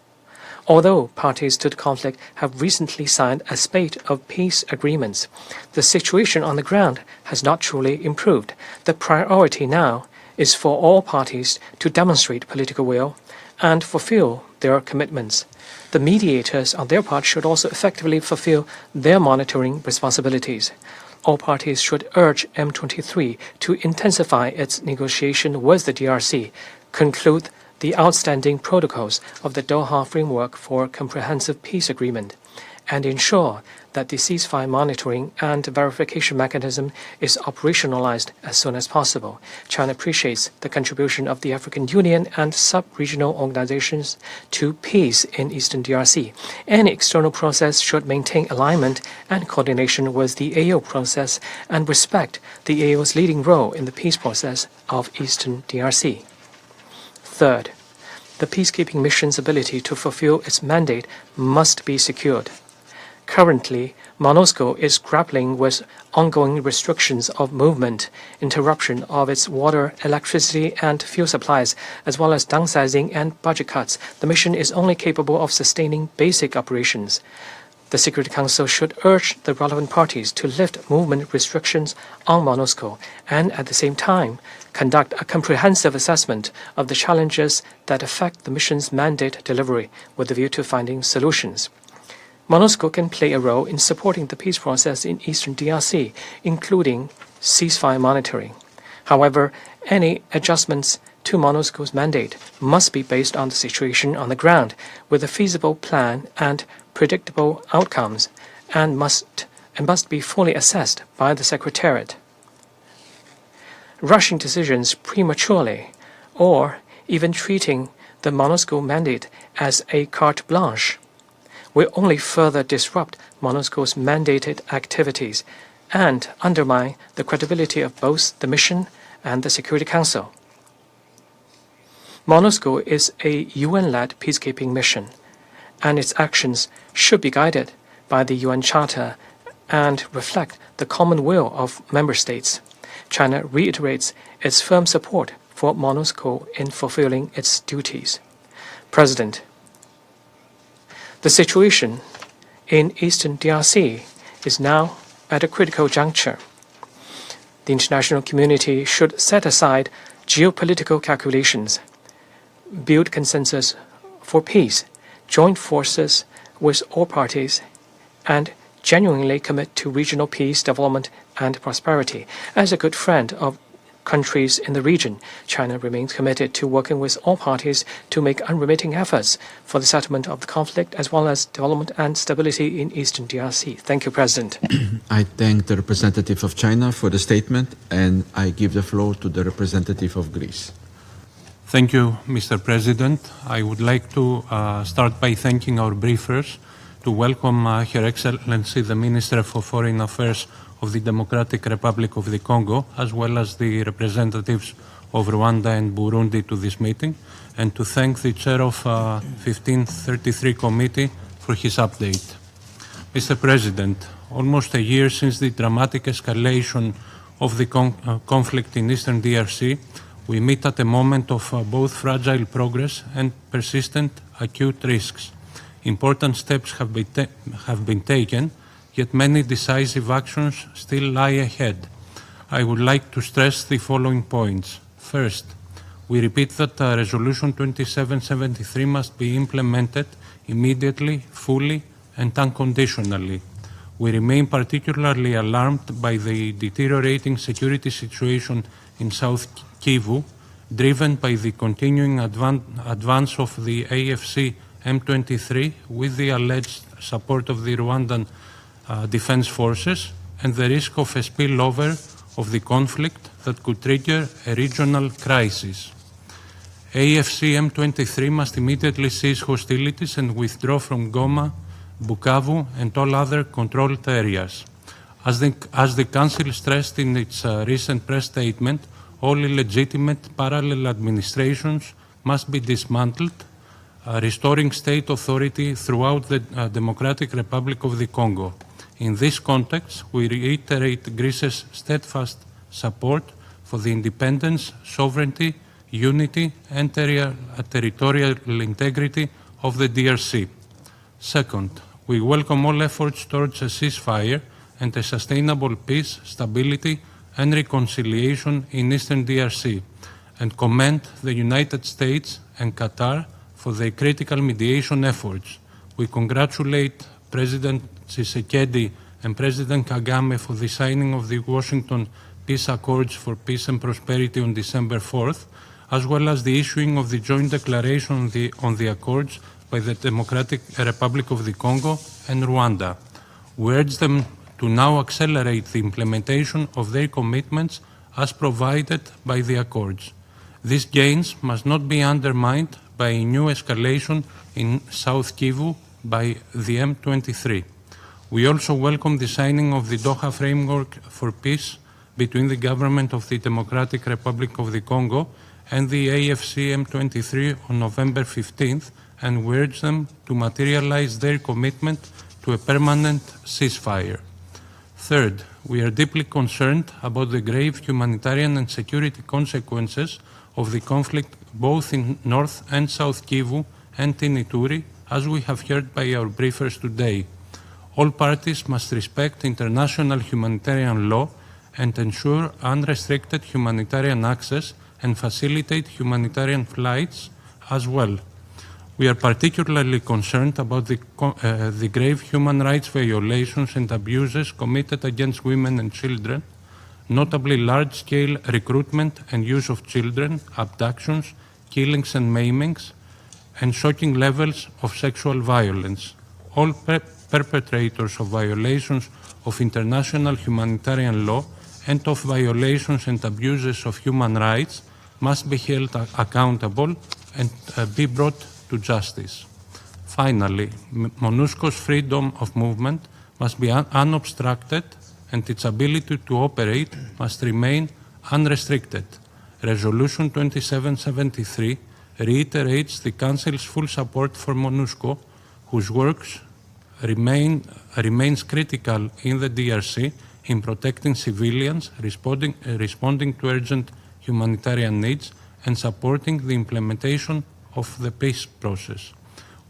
Although parties to the conflict have recently signed a spate of peace agreements, the situation on the ground has not truly improved. The priority now is for all parties to demonstrate political will and fulfill their commitments. The mediators on their part should also effectively fulfill their monitoring responsibilities. All parties should urge M23 to intensify its negotiation with the DRC, conclude the outstanding protocols of the Doha Framework for Comprehensive Peace Agreement, and ensure that the ceasefire monitoring and verification mechanism is operationalized as soon as possible. China appreciates the contribution of the African Union and sub-regional organizations to peace in eastern DRC. Any external process should maintain alignment and coordination with the AO process and respect the AO's leading role in the peace process of eastern DRC. Third, the peacekeeping mission's ability to fulfill its mandate must be secured. Currently, MONUSCO is grappling with ongoing restrictions of movement, interruption of its water, electricity, and fuel supplies, as well as downsizing and budget cuts. The mission is only capable of sustaining basic operations. The Security Council should urge the relevant parties to lift movement restrictions on MONUSCO and, at the same time, conduct a comprehensive assessment of the challenges that affect the mission's mandate delivery with a view to finding solutions. MONUSCO can play a role in supporting the peace process in eastern DRC, including ceasefire monitoring. However, any adjustments to MONUSCO's mandate must be based on the situation on the ground, with a feasible plan and predictable outcomes, and must be fully assessed by the Secretariat. Rushing decisions prematurely, or even treating the MONUSCO mandate as a carte blanche, will only further disrupt MONUSCO's mandated activities and undermine the credibility of both the mission and the Security Council. MONUSCO is a UN-led peacekeeping mission, and its actions should be guided by the UN Charter and reflect the common will of member states. China reiterates its firm support for MONUSCO in fulfilling its duties. President, the situation in eastern DRC is now at a critical juncture. The international community should set aside geopolitical calculations, build consensus for peace, join forces with all parties, and genuinely commit to regional peace, development, and prosperity. As a good friend of countries in the region, China remains committed to working with all parties to make unremitting efforts for the settlement of the conflict as well as development and stability in eastern DRC. Thank you, President. I thank the representative of China for the statement, and I give the floor to the representative of Greece. Thank you, Mr. President. I would like to start by thanking our briefers, to welcome Her Excellency the Minister for Foreign Affairs of the Democratic Republic of the Congo, as well as the representatives of Rwanda and Burundi to this meeting, and to thank the chair of 1533 Committee for his update. Mr. President, almost a year since the dramatic escalation of the conflict in eastern DRC, we meet at a moment of both fragile progress and persistent acute risks. Important steps have been taken, yet many decisive actions still lie ahead. I would like to stress the following points. First, we repeat that Resolution 2773 must be implemented immediately, fully, and unconditionally. We remain particularly alarmed by the deteriorating security situation in South Kivu, driven by the continuing advance of the AFC M23 with the alleged support of the Rwandan Defense Forces, and the risk of a spillover of the conflict that could trigger a regional crisis. AFC M23 must immediately cease hostilities and withdraw from Goma, Bukavu, and all other controlled areas. As the Council stressed in its recent press statement, all illegitimate parallel administrations must be dismantled, restoring state authority throughout the Democratic Republic of the Congo. In this context, we reiterate Greece's steadfast support for the independence, sovereignty, unity, and territorial integrity of the DRC. Second, we welcome all efforts towards a ceasefire and a sustainable peace, stability, and reconciliation in eastern DRC, and commend the United States and Qatar for their critical mediation efforts. We congratulate President Tshisekedi and President Kagame for the signing of the Washington Peace Accords for Peace and Prosperity on December 4th, as well as the issuing of the joint declaration on the accords by the Democratic Republic of the Congo and Rwanda. We urge them to now accelerate the implementation of their commitments as provided by the accords. These gains must not be undermined by a new escalation in South Kivu by the M23. We also welcome the signing of the Doha Framework for Peace between the government of the Democratic Republic of the Congo and the AFC M23 on November 15th, and we urge them to materialize their commitment to a permanent ceasefire. Third, we are deeply concerned about the grave humanitarian and security consequences of the conflict both in North and South Kivu and in Ituri, as we have heard by our briefers today. All parties must respect international humanitarian law and ensure unrestricted humanitarian access and facilitate humanitarian flights as well. We are particularly concerned about the grave human rights violations and abuses committed against women and children, notably large-scale recruitment and use of children, abductions, killings and maimings, and shocking levels of sexual violence. All perpetrators of violations of international humanitarian law and of violations and abuses of human rights must be held accountable and be brought to justice. Finally, MONUSCO's freedom of movement must be unobstructed and its ability to operate must remain unrestricted. Resolution 2773 reiterates the Council's full support for MONUSCO, whose works remains critical in the DRC in protecting civilians, responding to urgent humanitarian needs, and supporting the implementation of the peace process.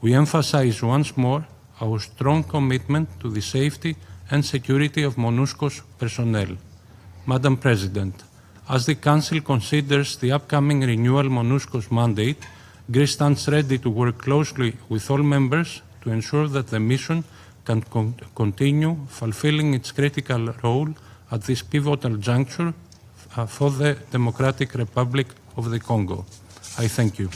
We emphasize once more our strong commitment to the safety and security of MONUSCO's personnel. Madam President, as the Council considers the upcoming renewal MONUSCO's mandate, Greece stands ready to work closely with all members to ensure that the mission can continue fulfilling its critical role at this pivotal juncture for the Democratic Republic of the Congo. I thank you.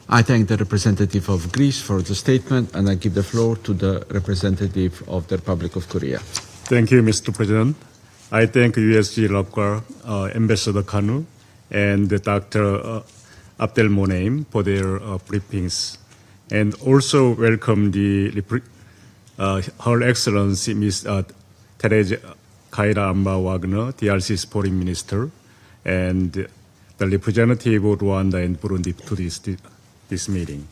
I thank the representative of Greece for the statement, and I give the floor to the representative of the Republic of Korea. Thank you, Mr. President. I thank USG Local Ambassador Kanu and Dr. Abdelmonem for their briefings, and also welcome Her Excellency Ms. Therese Kaira Amba Wagner, DRC's Foreign Minister, and the representative of Rwanda and Burundi to this meeting.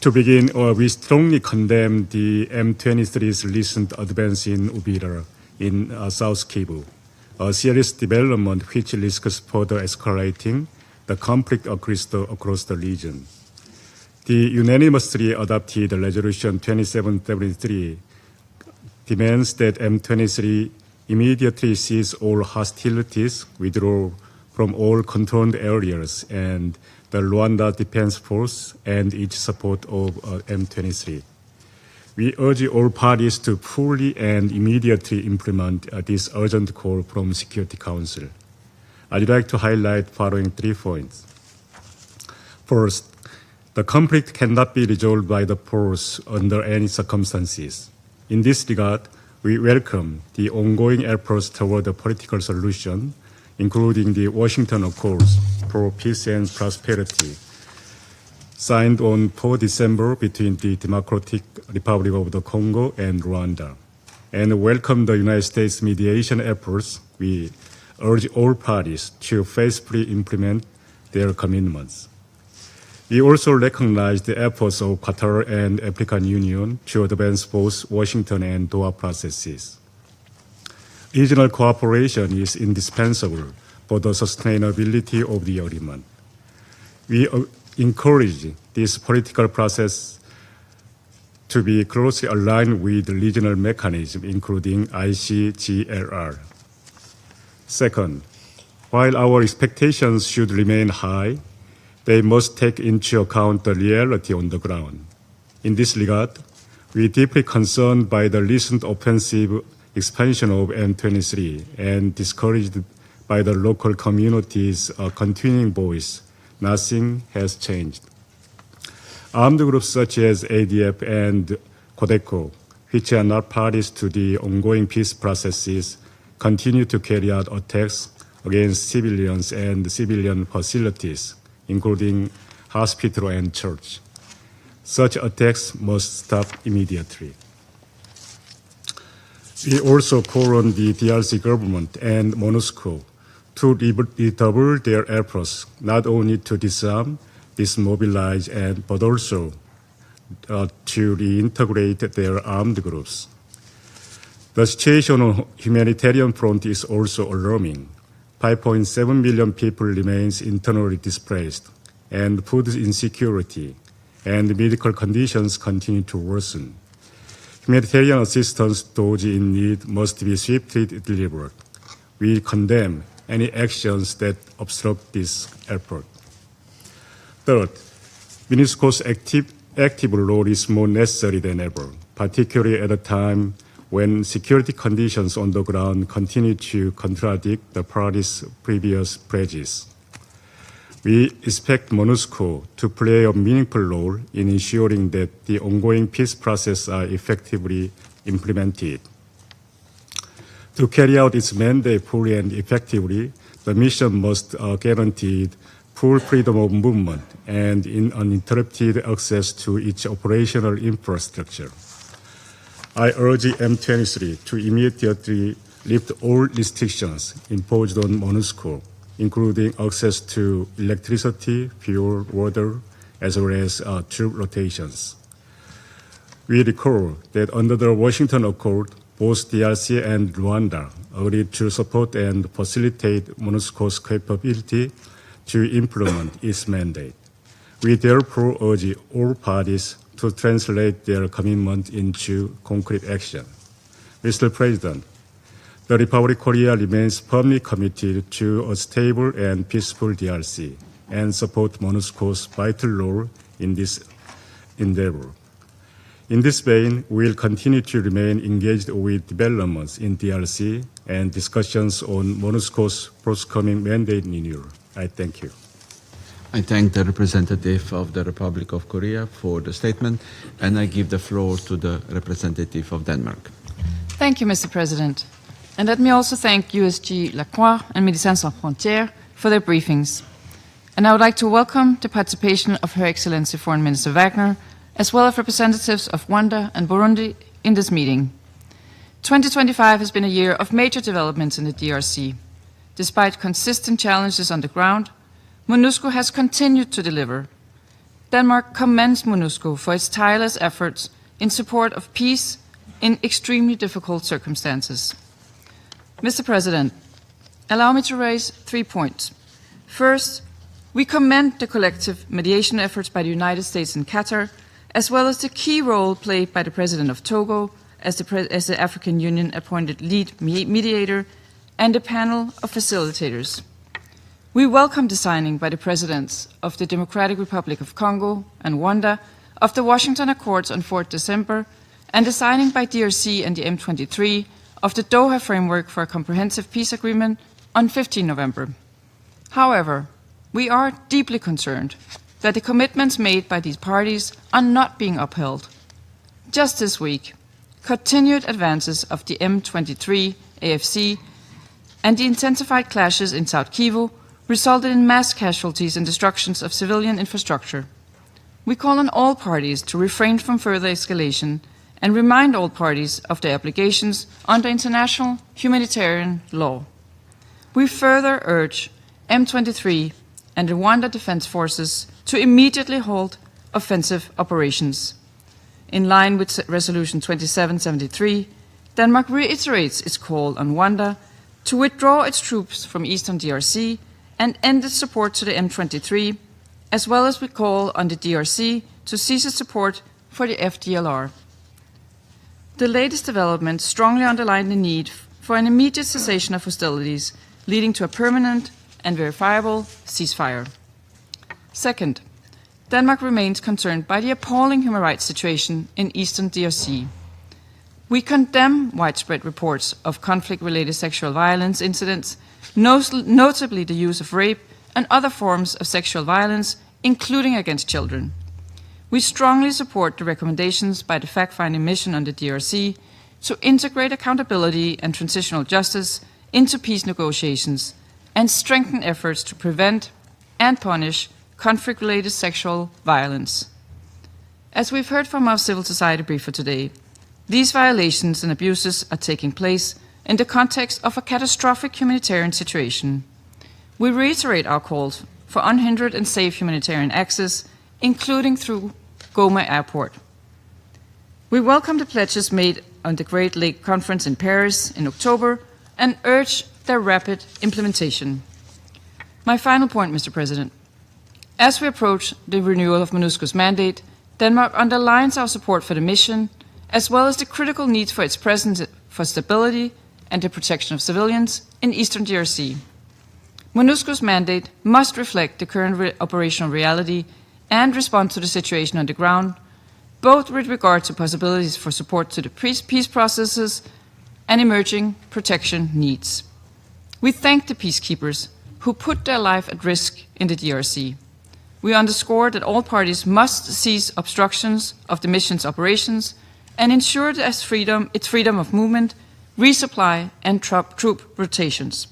To begin, we strongly condemn the M23's recent advance in Uvira in South Kivu, a serious development which risks further escalating the conflict across the region. The unanimously adopted Resolution 2773 demands that M23 immediately cease all hostilities, withdraw from all controlled areas, and the Rwanda Defense Force and its support of M23. We urge all parties to fully and immediately implement this urgent call from Security Council. I'd like to highlight following 3 points. First, the conflict cannot be resolved by the force under any circumstances. In this regard, we welcome the ongoing efforts toward a political solution, including the Washington Accords for Peace and Prosperity, signed on 4 December between the Democratic Republic of the Congo and Rwanda, and welcome the United States mediation efforts. We urge all parties to faithfully implement their commitments. We also recognize the efforts of Qatar and African Union to advance both Washington and Doha processes. Regional cooperation is indispensable for the sustainability of the agreement. We encourage this political process to be closely aligned with regional mechanisms, including ICGLR. Second, while our expectations should remain high, they must take into account the reality on the ground. In this regard, we are deeply concerned by the recent offensive expansion of M23 and discouraged by the local community's continuing voice. Nothing has changed. Armed groups such as ADF and Codeco, which are not parties to the ongoing peace processes, continue to carry out attacks against civilians and civilian facilities, including hospital and church. Such attacks must stop immediately. We also call on the DRC government and MONUSCO to redouble their efforts, not only to disarm, dismobilize, but also to reintegrate their armed groups. The situation on humanitarian front is also alarming. 5.7 million people remain internally displaced, and food insecurity and medical conditions continue to worsen. Humanitarian assistance to those in need must be swiftly delivered. We condemn any actions that obstruct this effort. Third, MONUSCO's active role is more necessary than ever, particularly at a time when security conditions on the ground continue to contradict the parties' previous pledges. We expect MONUSCO to play a meaningful role in ensuring that the ongoing peace process are effectively implemented. To carry out its mandate fully and effectively, the mission must guarantee full freedom of movement and uninterrupted access to its operational infrastructure. I urge M23 to immediately lift all restrictions imposed on MONUSCO, including access to electricity, fuel, water, as well as troop rotations. We recall that under the Washington Accord, both DRC and Rwanda agreed to support and facilitate MONUSCO's capability to implement its mandate. We therefore urge all parties to translate their commitment into concrete action. Mr. President, the Republic of Korea remains firmly committed to a stable and peaceful DRC and support MONUSCO's vital role in this endeavor. In this vein, we will continue to remain engaged with developments in DRC and discussions on MONUSCO's forthcoming mandate renewal. I thank you. I thank the representative of the Republic of Korea for the statement, and I give the floor to the representative of Denmark. Thank you, Mr. President. And let me also thank USG Lacroix and Médecins Sans Frontières for their briefings. And I would like to welcome the participation of Her Excellency Foreign Minister Wagner, as well as representatives of Rwanda and Burundi in this meeting. 2025 has been a year of major developments in the DRC. Despite consistent challenges on the ground, MONUSCO has continued to deliver. Denmark commends MONUSCO for its tireless efforts in support of peace in extremely difficult circumstances. Mr. President, allow me to raise 3 points. First, we commend the collective mediation efforts by the United States and Qatar, as well as the key role played by the President of Togo as the African Union appointed lead mediator and a panel of facilitators. We welcome the signing by the Presidents of the Democratic Republic of Congo and Rwanda of the Washington Accords on 4 December and the signing by DRC and the M23 of the Doha Framework for a Comprehensive Peace Agreement on 15 November. However, we are deeply concerned that the commitments made by these parties are not being upheld. Just this week, continued advances of the M23 AFC and the intensified clashes in South Kivu resulted in mass casualties and destructions of civilian infrastructure. We call on all parties to refrain from further escalation and remind all parties of their obligations under international humanitarian law. We further urge M23 and the Rwanda Defense Forces to immediately halt offensive operations. In line with Resolution 2773, Denmark reiterates its call on Rwanda to withdraw its troops from eastern DRC and end its support to the M23, as well as we call on the DRC to cease its support for the FDLR. The latest developments strongly underline the need for an immediate cessation of hostilities, leading to a permanent and verifiable ceasefire. Second, Denmark remains concerned by the appalling human rights situation in eastern DRC. We condemn widespread reports of conflict-related sexual violence incidents, notably the use of rape and other forms of sexual violence, including against children. We strongly support the recommendations by the fact-finding mission on the DRC to integrate accountability and transitional justice into peace negotiations and strengthen efforts to prevent and punish conflict-related sexual violence. As we've heard from our civil society briefer today, these violations and abuses are taking place in the context of a catastrophic humanitarian situation. We reiterate our calls for unhindered and safe humanitarian access, including through Goma Airport. We welcome the pledges made on the Great Lake Conference in Paris in October and urge their rapid implementation. My final point, Mr. President. As we approach the renewal of MONUSCO's mandate, Denmark underlines our support for the mission, as well as the critical need for its presence for stability and the protection of civilians in eastern DRC. MONUSCO's mandate must reflect the current operational reality and respond to the situation on the ground, both with regard to possibilities for support to the peace processes and emerging protection needs. We thank the peacekeepers who put their life at risk in the DRC. We underscore that all parties must cease obstructions of the mission's operations and ensure its freedom of movement, resupply, and troop rotations.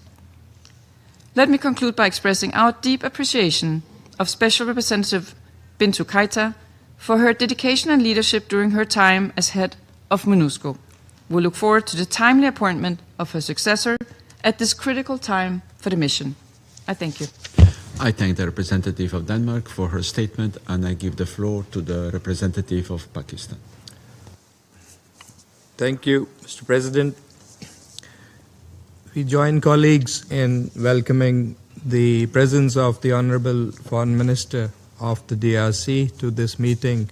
Let me conclude by expressing our deep appreciation of Special Representative Bintou Keita for her dedication and leadership during her time as head of MONUSCO. We look forward to the timely appointment of her successor at this critical time for the mission. I thank you. I thank the representative of Denmark for her statement, and I give the floor to the representative of Pakistan. Thank you, Mr. President. We join colleagues in welcoming the presence of the Honorable Foreign Minister of the DRC to this meeting,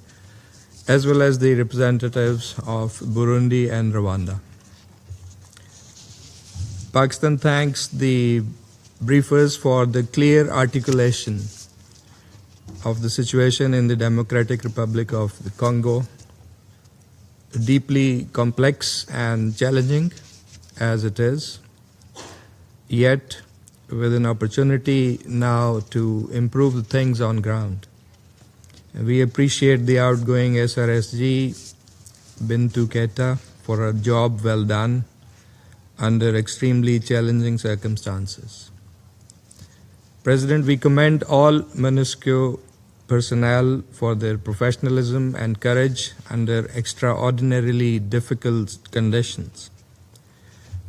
as well as the representatives of Burundi and Rwanda. Pakistan thanks the briefers for the clear articulation of the situation in the Democratic Republic of the Congo, deeply complex and challenging as it is, yet with an opportunity now to improve the things on ground. We appreciate the outgoing SRSG Bintu Keita for a job well done under extremely challenging circumstances. President, we commend all MONUSCO personnel for their professionalism and courage under extraordinarily difficult conditions.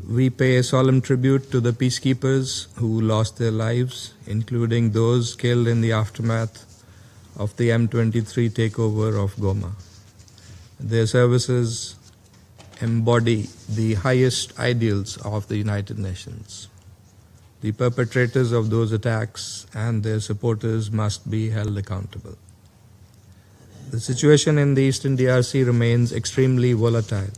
We pay a solemn tribute to the peacekeepers who lost their lives, including those killed in the aftermath of the M23 takeover of Goma. Their services embody the highest ideals of the United Nations. The perpetrators of those attacks and their supporters must be held accountable. The situation in the Eastern DRC remains extremely volatile.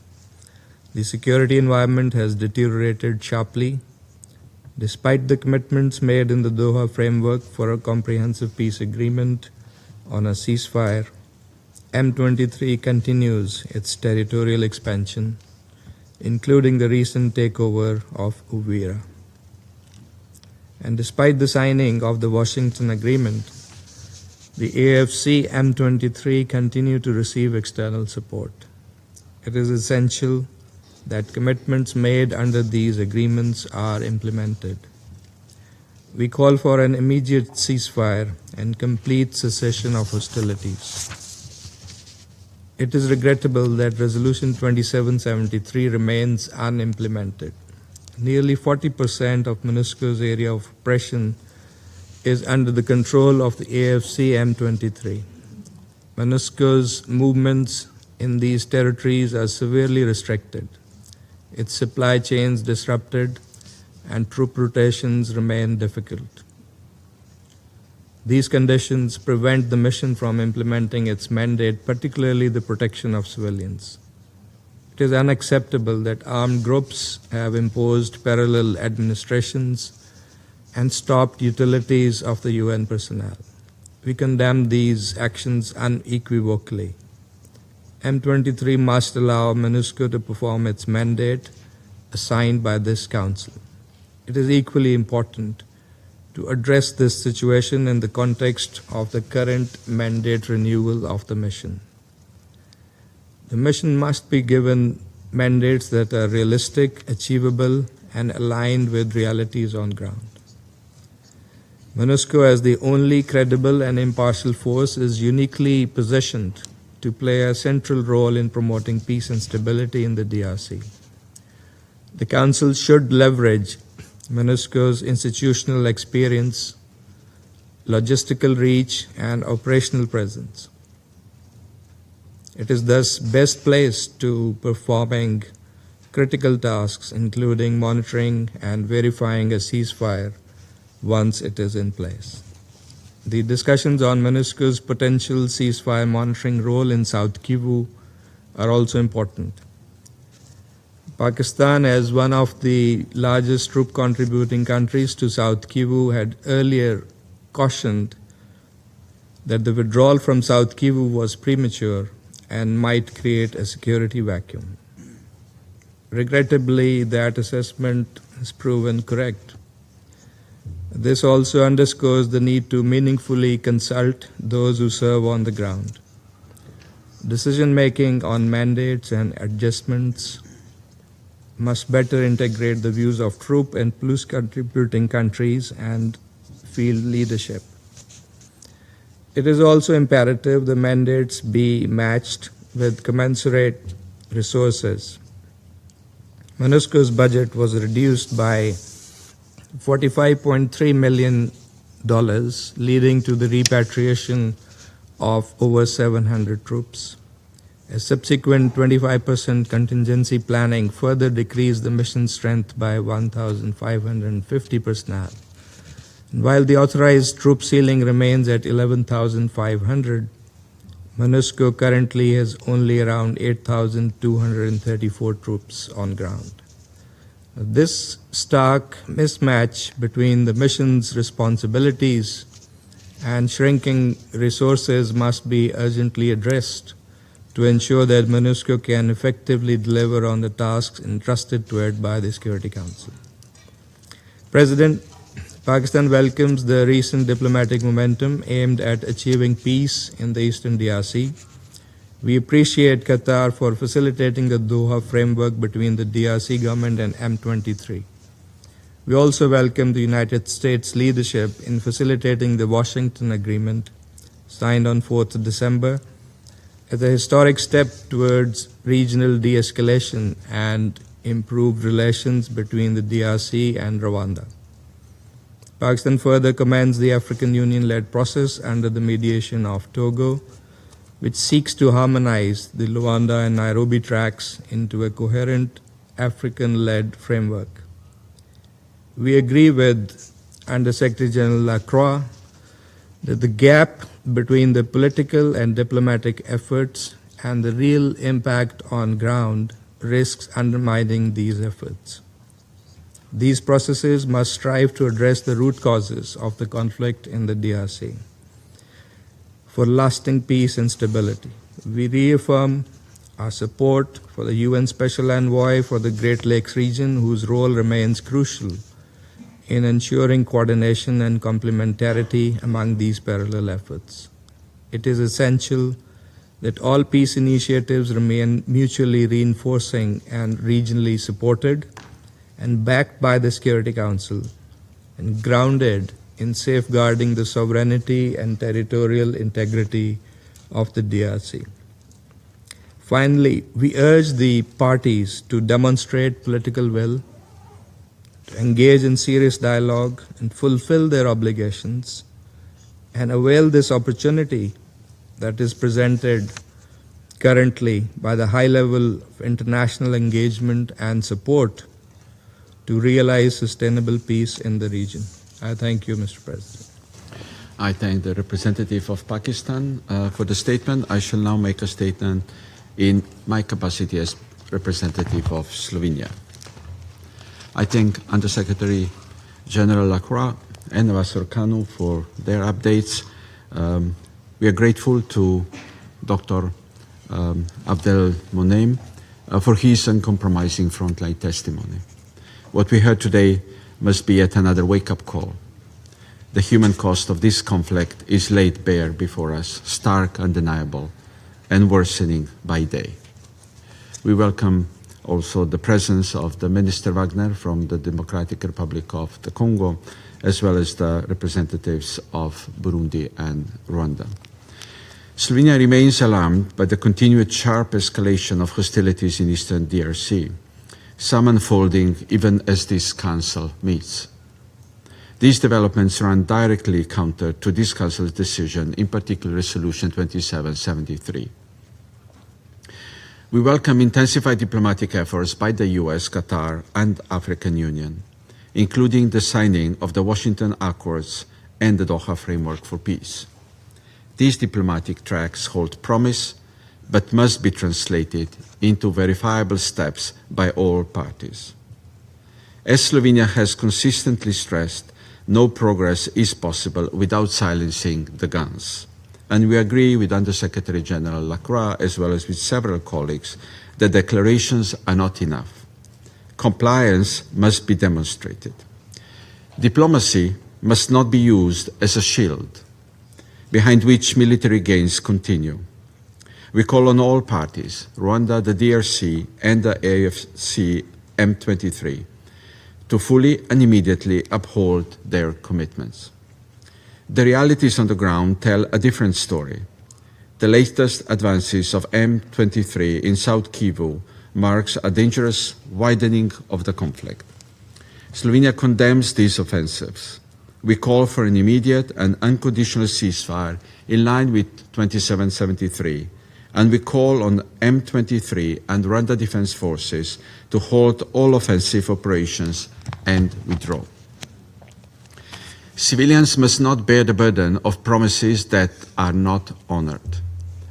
The security environment has deteriorated sharply. Despite the commitments made in the Doha framework for a comprehensive peace agreement on a ceasefire, M23 continues its territorial expansion, including the recent takeover of Uvira. And despite the signing of the Washington Agreement, the AFC M23 continue to receive external support. It is essential that commitments made under these agreements are implemented. We call for an immediate ceasefire and complete cessation of hostilities. It is regrettable that Resolution 2773 remains unimplemented. Nearly 40% of MONUSCO's area of oppression is under the control of the AFC M23. MONUSCO's movements in these territories are severely restricted. Its supply chains disrupted and troop rotations remain difficult. These conditions prevent the mission from implementing its mandate, particularly the protection of civilians. It is unacceptable that armed groups have imposed parallel administrations and stopped utilities of the UN personnel. We condemn these actions unequivocally. M23 must allow MONUSCO to perform its mandate assigned by this Council. It is equally important to address this situation in the context of the current mandate renewal of the mission. The mission must be given mandates that are realistic, achievable, and aligned with realities on ground. MONUSCO, as the only credible and impartial force, is uniquely positioned to play a central role in promoting peace and stability in the DRC. The Council should leverage MONUSCO's institutional experience, logistical reach, and operational presence. It is thus best placed to performing critical tasks, including monitoring and verifying a ceasefire once it is in place. The discussions on MONUSCO's potential ceasefire monitoring role in South Kivu are also important. Pakistan, as one of the largest troop contributing countries to South Kivu, had earlier cautioned that the withdrawal from South Kivu was premature and might create a security vacuum. Regrettably, that assessment has proven correct. This also underscores the need to meaningfully consult those who serve on the ground. Decision-making on mandates and adjustments must better integrate the views of troop and police contributing countries and field leadership. It is also imperative the mandates be matched with commensurate resources. MONUSCO's budget was reduced by $45.3 million, leading to the repatriation of over 700 troops. A subsequent 25% contingency planning further decreased the mission strength by 1,550 personnel. And while the authorized troop ceiling remains at 11,500, MONUSCO currently has only around 8,234 troops on ground. This stark mismatch between the mission's responsibilities and shrinking resources must be urgently addressed to ensure that MONUSCO can effectively deliver on the tasks entrusted to it by the Security Council. President, Pakistan welcomes the recent diplomatic momentum aimed at achieving peace in the Eastern DRC. We appreciate Qatar for facilitating the Doha framework between the DRC government and M23. We also welcome the United States leadership in facilitating the Washington Agreement, signed on 4th December, as a historic step towards regional de-escalation and improved relations between the DRC and Rwanda. Pakistan further commends the African Union-led process under the mediation of Togo, which seeks to harmonize the Luanda and Nairobi tracks into a coherent African-led framework. We agree with Under-Secretary General Lacroix that the gap between the political and diplomatic efforts and the real impact on ground risks undermining these efforts. These processes must strive to address the root causes of the conflict in the DRC for lasting peace and stability. We reaffirm our support for the UN Special Envoy for the Great Lakes region, whose role remains crucial in ensuring coordination and complementarity among these parallel efforts. It is essential that all peace initiatives remain mutually reinforcing and regionally supported and backed by the Security Council and grounded in safeguarding the sovereignty and territorial integrity of the DRC. Finally, we urge the parties to demonstrate political will, to engage in serious dialogue and fulfill their obligations, and avail this opportunity that is presented currently by the high level of international engagement and support to realize sustainable peace in the region. I thank you, Mr. President. I thank the representative of Pakistan for the statement. I shall now make a statement in my capacity as representative of Slovenia. I thank Under-Secretary General Lacroix and Ambassador Kanu for their updates. We are grateful to Dr. Abdel Monem for his uncompromising frontline testimony. What we heard today must be yet another wake-up call. The human cost of this conflict is laid bare before us, stark, undeniable, and worsening by day. We welcome also the presence of the Minister Wagner from the Democratic Republic of the Congo, as well as the representatives of Burundi and Rwanda. Slovenia remains alarmed by the continued sharp escalation of hostilities in eastern DRC, some unfolding even as this Council meets. These developments run directly counter to this Council's decision, in particular Resolution 2773. We welcome intensified diplomatic efforts by the US, Qatar, and African Union, including the signing of the Washington Accords and the Doha Framework for Peace. These diplomatic tracks hold promise, but must be translated into verifiable steps by all parties. As Slovenia has consistently stressed, no progress is possible without silencing the guns. And we agree with Under-Secretary General Lacroix, as well as with several colleagues, that declarations are not enough. Compliance must be demonstrated. Diplomacy must not be used as a shield behind which military gains continue. We call on all parties, Rwanda, the DRC, and the AFC M23, to fully and immediately uphold their commitments. The realities on the ground tell a different story. The latest advances of M23 in South Kivu marks a dangerous widening of the conflict. Slovenia condemns these offensives. We call for an immediate and unconditional ceasefire in line with 2773, and we call on M23 and Rwanda Defense Forces to halt all offensive operations and withdraw. Civilians must not bear the burden of promises that are not honored.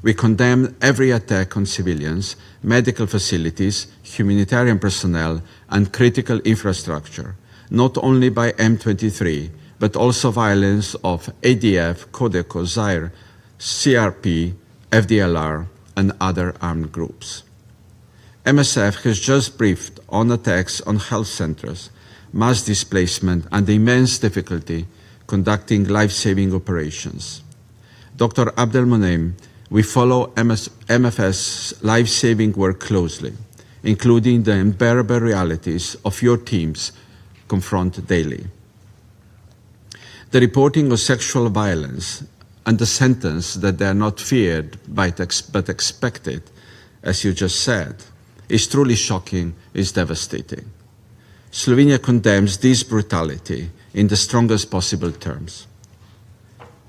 We condemn every attack on civilians, medical facilities, humanitarian personnel, and critical infrastructure, not only by M23, but also violence of ADF, Codeco, Zaire, CRP, FDLR, and other armed groups. MSF has just briefed on attacks on health centers, mass displacement, and the immense difficulty conducting life-saving operations. Dr. Abdelmonem, we follow MFS's life-saving work closely, including the unbearable realities of your teams confront daily. The reporting of sexual violence and the sentence that they are not feared but expected, as you just said, is truly shocking, is devastating. Slovenia condemns this brutality in the strongest possible terms.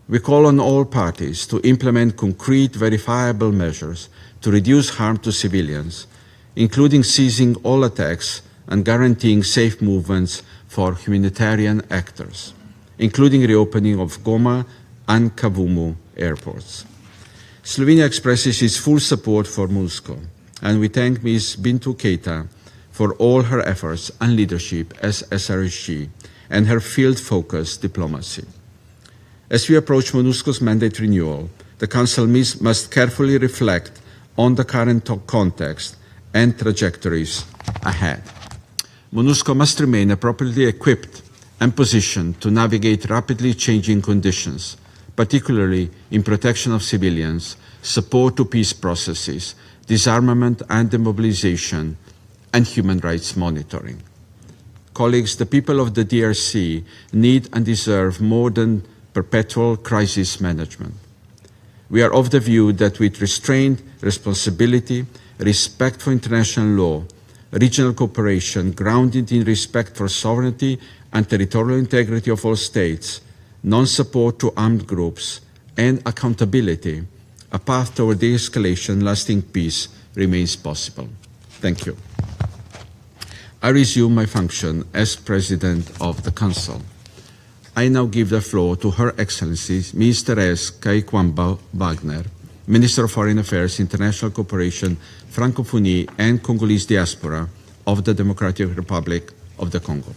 We call on all parties to implement concrete, verifiable measures to reduce harm to civilians, including ceasing all attacks and guaranteeing safe movements for humanitarian actors, including reopening of Goma and Kavumu airports. Slovenia expresses its full support for MONUSCO, and we thank Ms. Bintu Keita for all her efforts and leadership as SRHG and her field-focused diplomacy. As we approach MONUSCO's mandate renewal, the Council must carefully reflect on the current context and trajectories ahead. MONUSCO must remain appropriately equipped and positioned to navigate rapidly changing conditions, particularly in protection of civilians, support to peace processes, disarmament and demobilization, and human rights monitoring. Colleagues, the people of the DRC need and deserve more than perpetual crisis management. We are of the view that with restraint, responsibility, respect for international law, regional cooperation grounded in respect for sovereignty and territorial integrity of all states, non-support to armed groups, and accountability, a path toward de-escalation, lasting peace remains possible. Thank you. I resume my function as President of the Council. I now give the floor to Her Excellency Ms. Therese Kaikwamba Wagner, Minister of Foreign Affairs, International Cooperation, Francophonie, and Congolese Diaspora of the Democratic Republic of the Congo.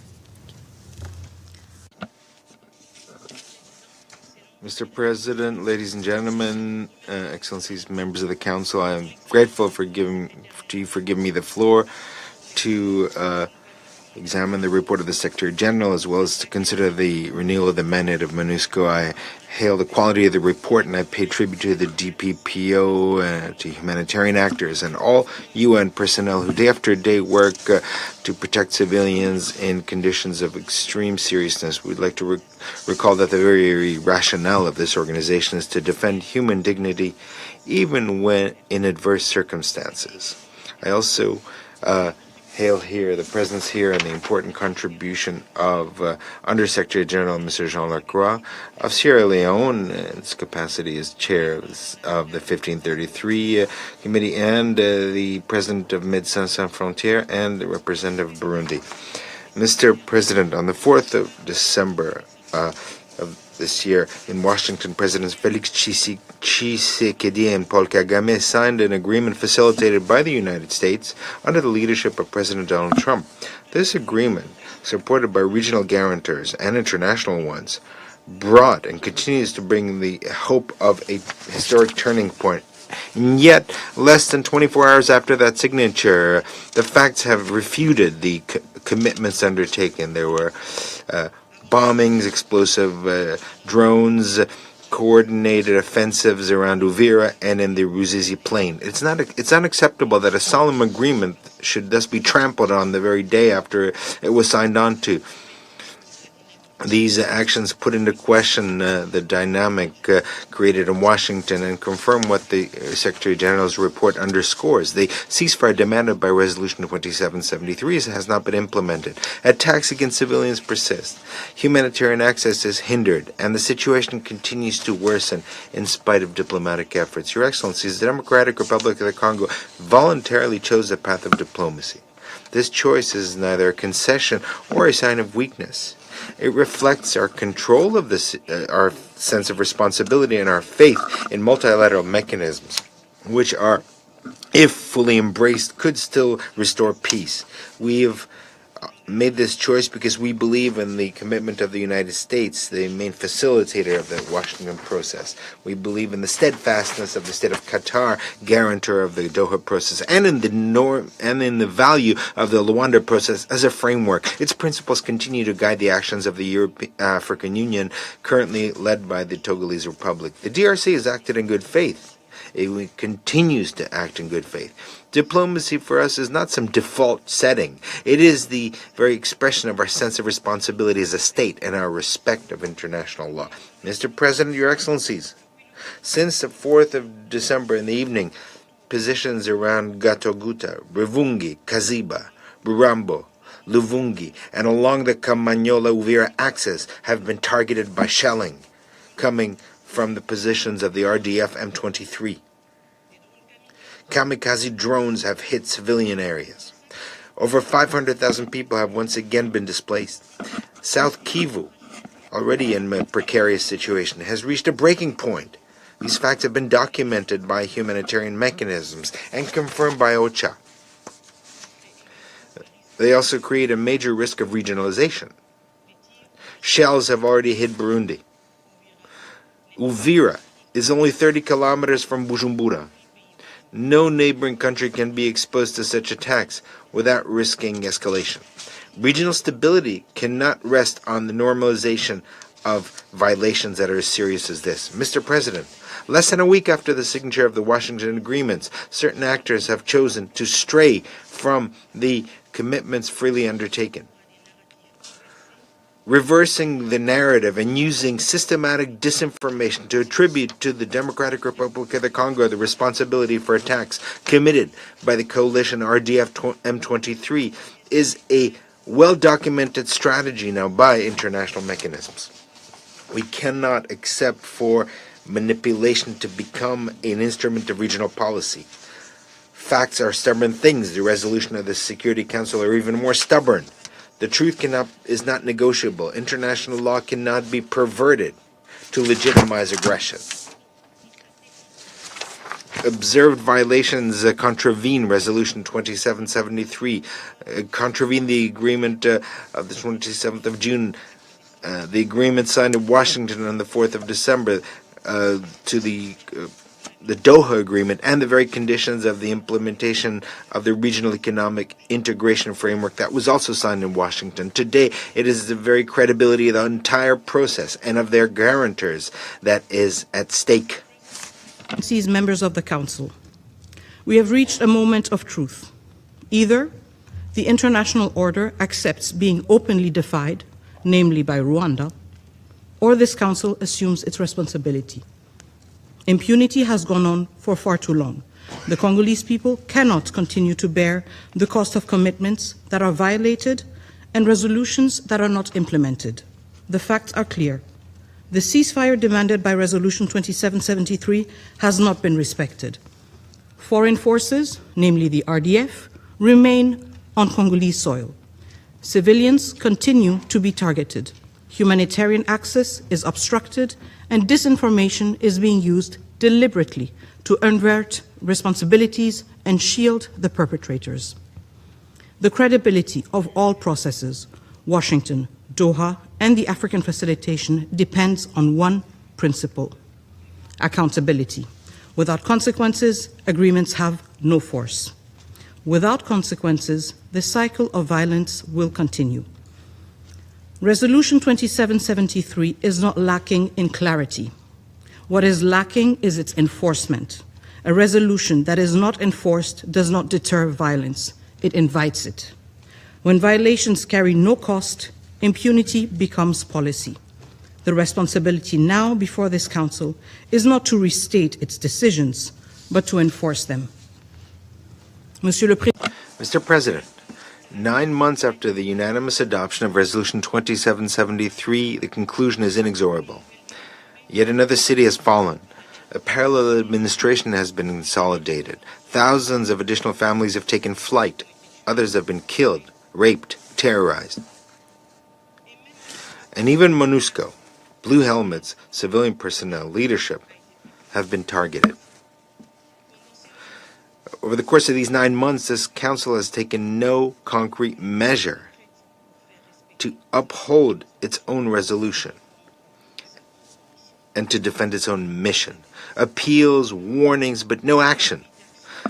Mr. President, ladies and gentlemen, Excellencies, members of the Council, I am grateful for giving me the floor to examine the report of the Secretary General as well as to consider the renewal of the mandate of MONUSCO. I hail the quality of the report and I pay tribute to the DPPO, to humanitarian actors and all UN personnel who day after day work to protect civilians in conditions of extreme seriousness. We'd like to recall that the very rationale of this organization is to defend human dignity even when in adverse circumstances. I also hail here the presence here and the important contribution of Undersecretary General Mr. Jean Lacroix of Sierra Leone in its capacity as chair of the 1533 committee, and the president of Médecins Sans Frontières and the representative of Burundi. Mr. President, on the 4th of December of this year in Washington, Presidents Felix Tshisekedi and Paul Kagame signed an agreement facilitated by the United States under the leadership of President Donald Trump. This agreement, supported by regional guarantors and international ones, brought and continues to bring the hope of a historic turning point. And yet, less than 24 hours after that signature, the facts have refuted the commitments undertaken. There were bombings, explosive drones, coordinated offensives around Uvira and in the Ruzizi plain. It's unacceptable that a solemn agreement should thus be trampled on the very day after it was signed on to. These actions put into question the dynamic created in Washington and confirm what the Secretary General's report underscores. The ceasefire demanded by Resolution 2773 has not been implemented. Attacks against civilians persist. Humanitarian access is hindered, and the situation continues to worsen in spite of diplomatic efforts. Your Excellencies, the Democratic Republic of the Congo voluntarily chose the path of diplomacy. This choice is neither a concession or a sign of weakness. It reflects our control of this, our sense of responsibility and our faith in multilateral mechanisms, which are, if fully embraced, could still restore peace. We have made this choice because we believe in the commitment of the United States, the main facilitator of the Washington process. We believe in the steadfastness of the state of Qatar, guarantor of the Doha process, and in the value of the Luanda process as a framework. Its principles continue to guide the actions of the African Union, currently led by the Togolese Republic. The DRC has acted in good faith. It continues to act in good faith. Diplomacy for us is not some default setting. It is the very expression of our sense of responsibility as a state and our respect of international law. Mr. President, Your Excellencies, since the 4th of December in the evening, positions around Gatoguta, Rivungi, Kaziba, Burambo, Luvungi, and along the Kamanyola-Uvira axis have been targeted by shelling coming from the positions of the RDF M23. Kamikaze drones have hit civilian areas. Over 500,000 people have once again been displaced. South Kivu, already in a precarious situation, has reached a breaking point. These facts have been documented by humanitarian mechanisms and confirmed by OCHA. They also create a major risk of regionalization. Shells have already hit Burundi. Uvira is only 30 kilometers from Bujumbura. No neighboring country can be exposed to such attacks without risking escalation. Regional stability cannot rest on the normalization of violations that are as serious as this. Mr. President, less than a week after the signature of the Washington agreements, certain actors have chosen to stray from the commitments freely undertaken. Reversing the narrative and using systematic disinformation to attribute to the Democratic Republic of the Congo the responsibility for attacks committed by the coalition RDF M23 is a well-documented strategy now by international mechanisms. We cannot accept for manipulation to become an instrument of regional policy. Facts are stubborn things. The resolution of the Security Council are even more stubborn. The truth is not negotiable. International law cannot be perverted to legitimize aggression. Observed violations contravene Resolution 2773, contravene the agreement of the 27th of June, the agreement signed in Washington on the 4th of December to the Doha Agreement, and the very conditions of the implementation of the Regional Economic Integration Framework that was also signed in Washington. Today, it is the very credibility of the entire process and of their guarantors that is at stake. Members of the Council, we have reached a moment of truth. Either the international order accepts being openly defied, namely by Rwanda, or this Council assumes its responsibility. Impunity has gone on for far too long. The Congolese people cannot continue to bear the cost of commitments that are violated and resolutions that are not implemented. The facts are clear. The ceasefire demanded by Resolution 2773 has not been respected. Foreign forces, namely the RDF, remain on Congolese soil. Civilians continue to be targeted. Humanitarian access is obstructed, and disinformation is being used deliberately to invert responsibilities and shield the perpetrators. The credibility of all processes, Washington, Doha, and the African facilitation depends on one principle: accountability. Without consequences, agreements have no force. Without consequences, the cycle of violence will continue. Resolution 2773 is not lacking in clarity. What is lacking is its enforcement. A resolution that is not enforced does not deter violence, it invites it. When violations carry no cost, impunity becomes policy. The responsibility now before this Council is not to restate its decisions, but to enforce them. Mr. President, 9 months after the unanimous adoption of Resolution 2773, the conclusion is inexorable. Yet another city has fallen. A parallel administration has been consolidated. Thousands of additional families have taken flight. Others have been killed, raped, terrorized. And even MONUSCO, Blue Helmets, civilian personnel, leadership, have been targeted. Over the course of these 9 months, this Council has taken no concrete measure to uphold its own resolution and to defend its own mission. Appeals, warnings, but no action.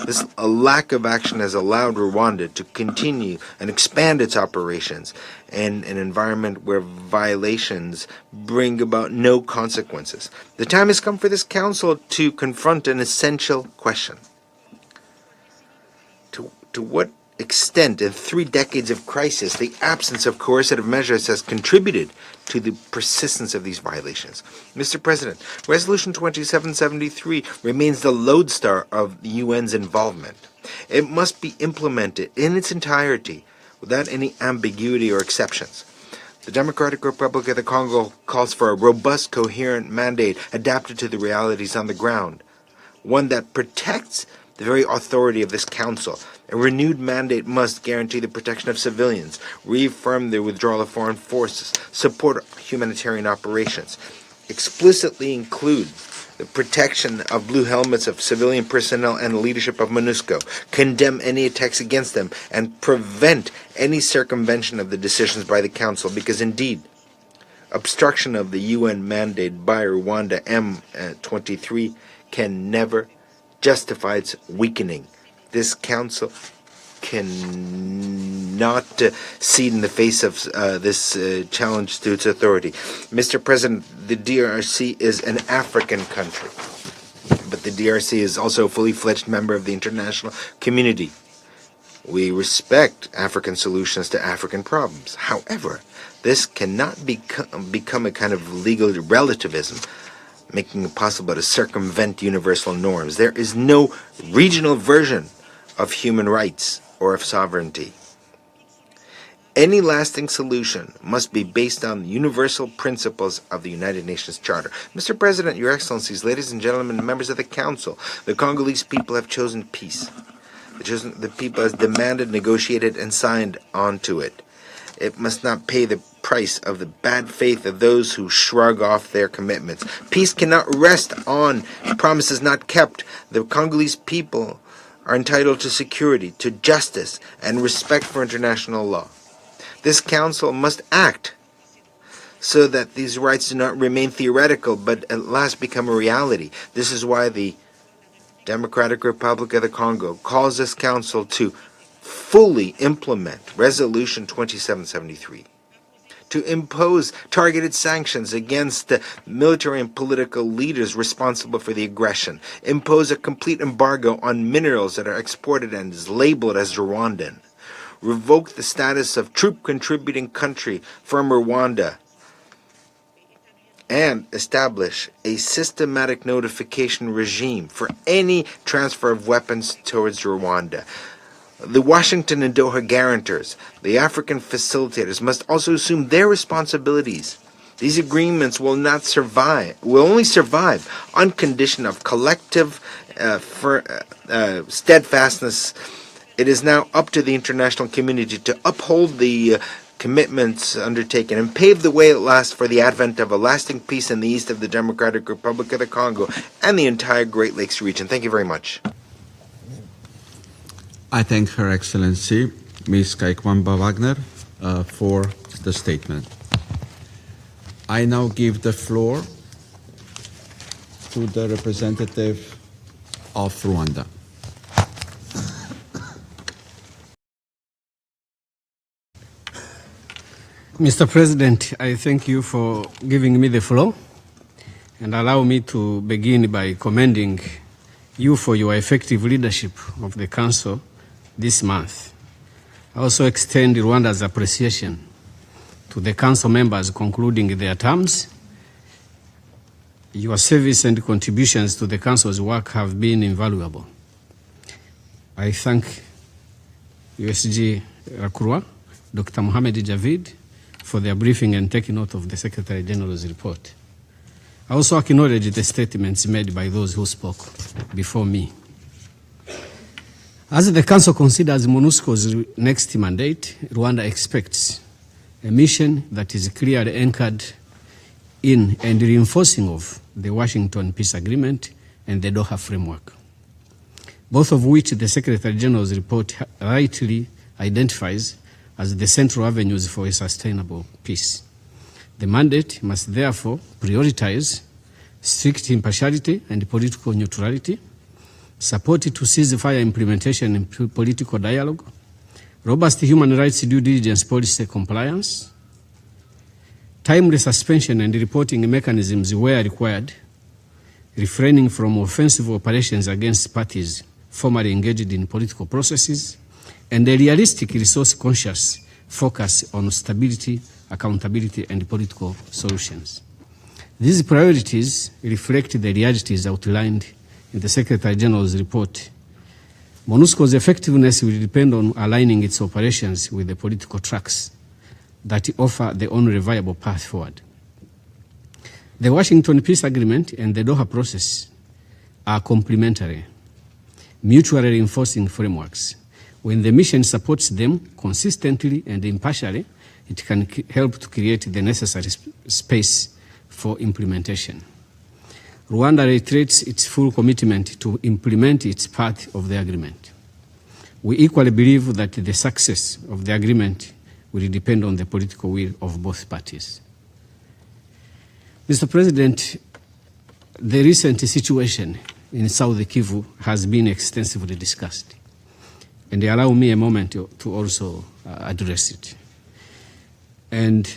This lack of action has allowed Rwanda to continue and expand its operations in an environment where violations bring about no consequences. The time has come for this Council to confront an essential question. To what extent, in 3 decades of crisis, the absence of coercive measures has contributed to the persistence of these violations? Mr. President, Resolution 2773 remains the lodestar of the UN's involvement. It must be implemented in its entirety without any ambiguity or exceptions. The Democratic Republic of the Congo calls for a robust, coherent mandate adapted to the realities on the ground, one that protects the very authority of this Council. A renewed mandate must guarantee the protection of civilians, reaffirm the withdrawal of foreign forces, support humanitarian operations, explicitly include the protection of Blue Helmets, of civilian personnel, and the leadership of MONUSCO, condemn any attacks against them, and prevent any circumvention of the decisions by the Council, because indeed, obstruction of the UN mandate by Rwanda M23 can never justify its weakening. This Council cannot cede in the face of this challenge to its authority. Mr. President, the DRC is an African country, but the DRC is also a fully fledged member of the international community. We respect African solutions to African problems. However, this cannot become a kind of legal relativism, making it possible to circumvent universal norms. There is no regional version of human rights or of sovereignty. Any lasting solution must be based on the universal principles of the United Nations Charter. Mr. President, Your Excellencies, ladies and gentlemen, members of the Council, the Congolese people have chosen peace. The people has demanded, negotiated, and signed onto it. It must not pay the price of the bad faith of those who shrug off their commitments. Peace cannot rest on promises not kept. The Congolese people are entitled to security, to justice, and respect for international law. This Council must act so that these rights do not remain theoretical, but at last become a reality. This is why the Democratic Republic of the Congo calls this Council to fully implement Resolution 2773, to impose targeted sanctions against the military and political leaders responsible for the aggression, impose a complete embargo on minerals that are exported and is labeled as Rwandan, revoke the status of troop-contributing country from Rwanda, and establish a systematic notification regime for any transfer of weapons towards Rwanda. The Washington and Doha guarantors, the African facilitators, must also assume their responsibilities. These agreements will only survive on condition of collective steadfastness. It is now up to the international community to uphold the commitments undertaken and pave the way at last for the advent of a lasting peace in the east of the Democratic Republic of the Congo and the entire Great Lakes region. Thank you very much. I thank Her Excellency, Ms. Kaikwamba Wagner, for the statement. I now give the floor to the representative of Rwanda. Mr. President, I thank you for giving me the floor, and allow me to begin by commending you for your effective leadership of the Council this month. I also extend Rwanda's appreciation to the Council members concluding their terms. Your service and contributions to the Council's work have been invaluable. I thank USG Rakurwa, Dr. Mohamed Javid, for their briefing and taking note of the Secretary General's report. I also acknowledge the statements made by those who spoke before me. As the Council considers MONUSCO's next mandate, Rwanda expects a mission that is clearly anchored in and reinforcing of the Washington Peace Agreement and the Doha Framework, both of which the Secretary General's report rightly identifies as the central avenues for a sustainable peace. The mandate must therefore prioritize strict impartiality and political neutrality, support to ceasefire implementation and political dialogue, robust human rights due diligence policy compliance, timely suspension and reporting mechanisms where required, refraining from offensive operations against parties formally engaged in political processes, and a realistic resource-conscious focus on stability, accountability, and political solutions. These priorities reflect the realities outlined in the Secretary General's report. MONUSCO's effectiveness will depend on aligning its operations with the political tracks that offer the only viable path forward. The Washington Peace Agreement and the Doha process are complementary, mutually reinforcing frameworks. When the mission supports them consistently and impartially, it can help to create the necessary space for implementation. Rwanda reiterates its full commitment to implement its part of the agreement. We equally believe that the success of the agreement will depend on the political will of both parties. Mr. President, the recent situation in South Kivu has been extensively discussed, and allow me a moment to also address it. And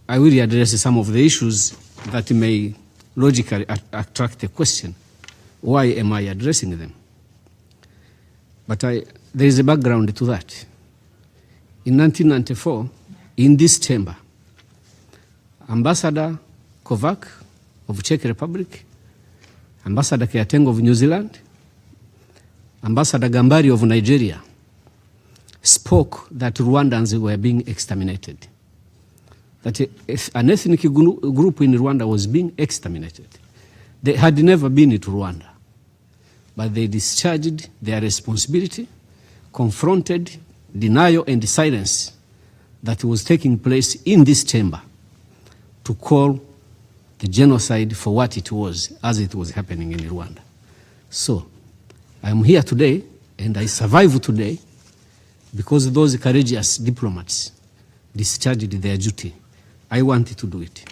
I will address some of the issues that may logically attract the question, why am I addressing them? But there is a background to that. In 1994, in this chamber, Ambassador Kovac of Czech Republic, Ambassador Keateng of New Zealand, Ambassador Gambari of Nigeria spoke that Rwandans were being exterminated, that an ethnic group in Rwanda was being exterminated. They had never been to Rwanda, but they discharged their responsibility, confronted denial and silence that was taking place in this chamber to call the genocide for what it was as it was happening in Rwanda. So I am here today and I survive today because those courageous diplomats discharged their duty. I wanted to do it.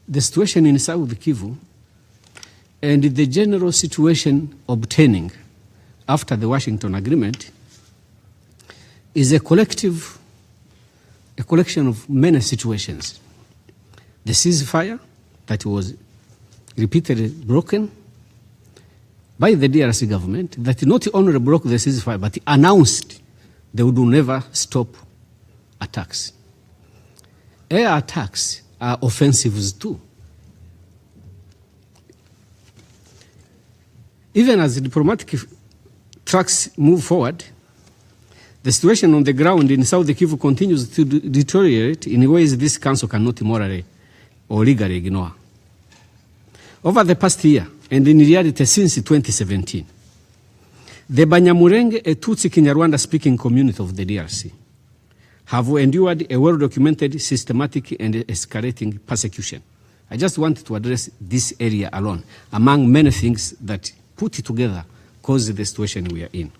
The situation in South Kivu and the general situation obtaining after the Washington Agreement is a collection of many situations. The ceasefire that was repeatedly broken by the DRC government, that not only broke the ceasefire, but announced they would never stop attacks. Air attacks are offensives too. Even as the diplomatic tracks move forward, the situation on the ground in South Kivu continues to deteriorate in ways this Council cannot morally or legally ignore. Over the past year, and in reality since 2017, the Banyamulenge, a Tutsi Kinyarwanda-speaking community of the DRC, have endured a well-documented, systematic, and escalating persecution. I just wanted to address this area alone, among many things that put together cause the situation we are in.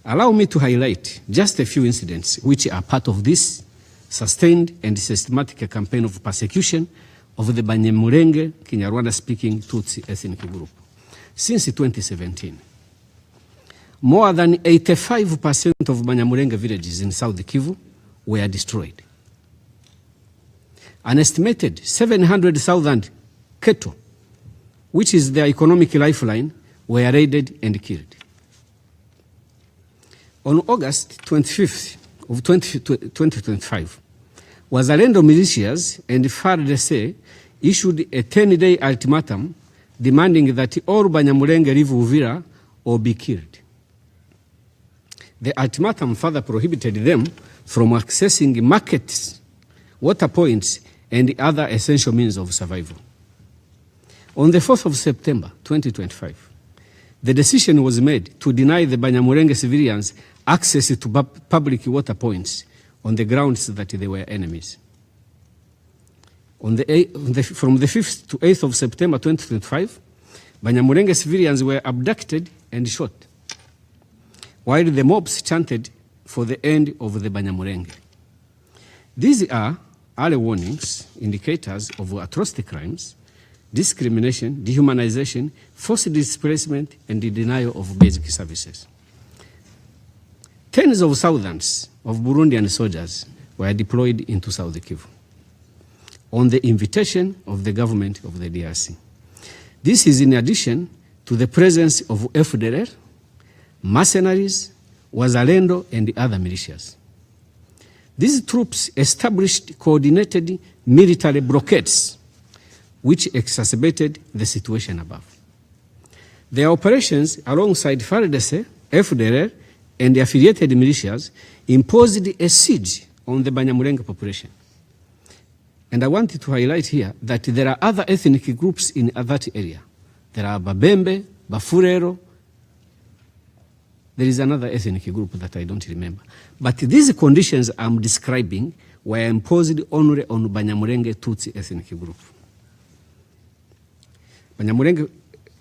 Allow me to highlight just a few incidents which are part of this sustained and systematic campaign of persecution of the Banyamulenge Kinyarwanda-speaking Tutsi ethnic group. Since 2017, more than 85% of Banyamulenge villages in South Kivu were destroyed. An estimated 700,000 cattle, which is their economic lifeline, were raided and killed. On August 25th of 2025, Wazalendo militias and FARDC issued a 10-day ultimatum demanding that all Banyamulenge leave Uvira or be killed. The ultimatum further prohibited them from accessing markets, water points, and other essential means of survival. On the 4th of September 2025, the decision was made to deny the Banyamulenge civilians access to public water points on the grounds that they were enemies. From the 5th to 8th of September 2025, Banyamulenge civilians were abducted and shot, while the mobs chanted for the end of the Banyamulenge. These are early warnings, indicators of atrocity crimes, discrimination, dehumanization, forced displacement, and the denial of basic services. Tens of thousands of Burundian soldiers were deployed into South Kivu on the invitation of the government of the DRC. This is in addition to the presence of FDLR, mercenaries, Wazalendo, and other militias. These troops established coordinated military blockades which exacerbated the situation above. Their operations alongside FARDC, FDLR, and the affiliated militias imposed a siege on the Banyamulenge population. And I wanted to highlight here that there are other ethnic groups in that area. There are Babembe, Bafurero. There is another ethnic group that I don't remember. But these conditions I'm describing were imposed only on Banyamulenge Tutsi ethnic group. Banyamulenge,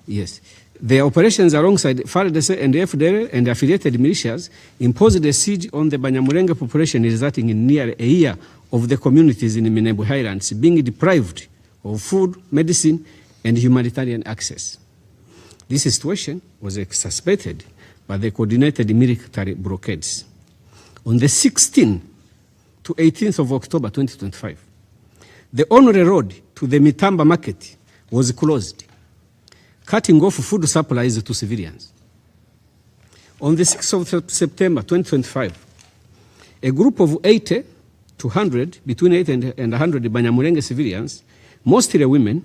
yes. The operations alongside FARDC and the FDLR and the affiliated militias imposed a siege on the Banyamulenge population, resulting in nearly a year of the communities in the Minembwe Highlands being deprived of food, medicine, and humanitarian access. This situation was exacerbated by the coordinated military blockades. On the 16th to 18th of October 2025, the only road to the Mitamba market was closed, cutting off food supplies to civilians. On the 6th of September 2025, a group of 80 to 100, between 80 and 100 Banyamulenge civilians, mostly women,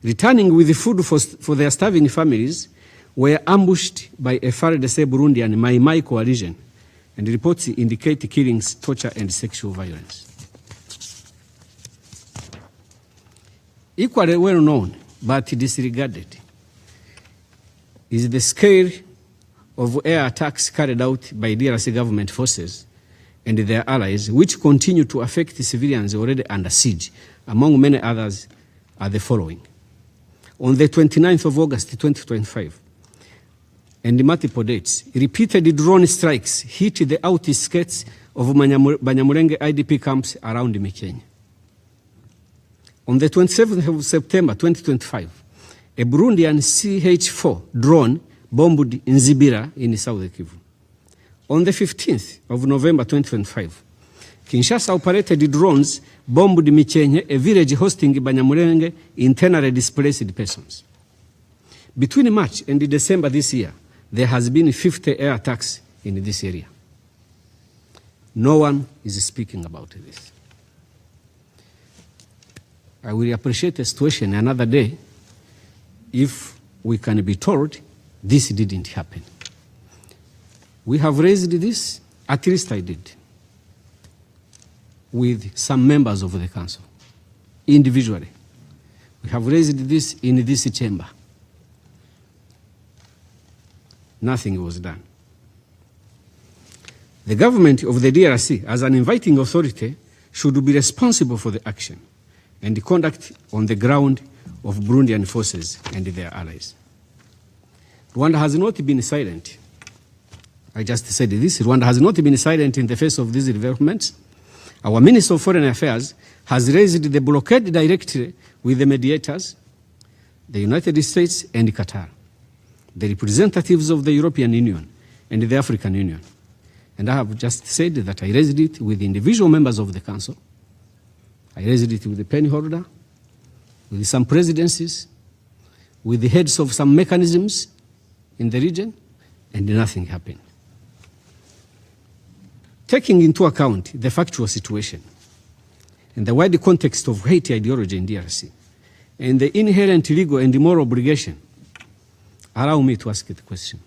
returning with food for their starving families, were ambushed by a FARDC Burundian Mai Mai coalition, and reports indicate killings, torture, and sexual violence. Equally well known, but disregarded, is the scale of air attacks carried out by DRC government forces and their allies, which continue to affect civilians already under siege. Among many others are the following. On the 29th of August 2025, and multiple dates, repeated drone strikes hit the outskirts of Banyamulenge IDP camps around Mikenya. On the 27th of September 2025, a Burundian CH-4 drone bombed Nzibira in South Kivu. On the 15th of November 2025, Kinshasa operated drones bombed Mikenya, a village hosting Banyamulenge internally displaced persons. Between March and December this year, there has been 50 air attacks in this area. No one is speaking about this. I will appreciate the situation another day if we can be told this didn't happen. We have raised this, at least I did, with some members of the council, individually. We have raised this in this chamber. Nothing was done. The government of the DRC, as an inviting authority, should be responsible for the action and the conduct on the ground of Burundian forces and their allies. Rwanda has not been silent. I just said this. Rwanda has not been silent in the face of these developments. Our Minister of Foreign Affairs has raised the blockade directly with the mediators, the United States and Qatar, the representatives of the European Union and the African Union. And I have just said that I raised it with individual members of the Council. I raised it with the penny holder, with some presidencies, with the heads of some mechanisms in the region, and nothing happened. taking into account the factual situation and the wider context of hate ideology in DRC and the inherent legal and moral obligation, allow me to ask the question.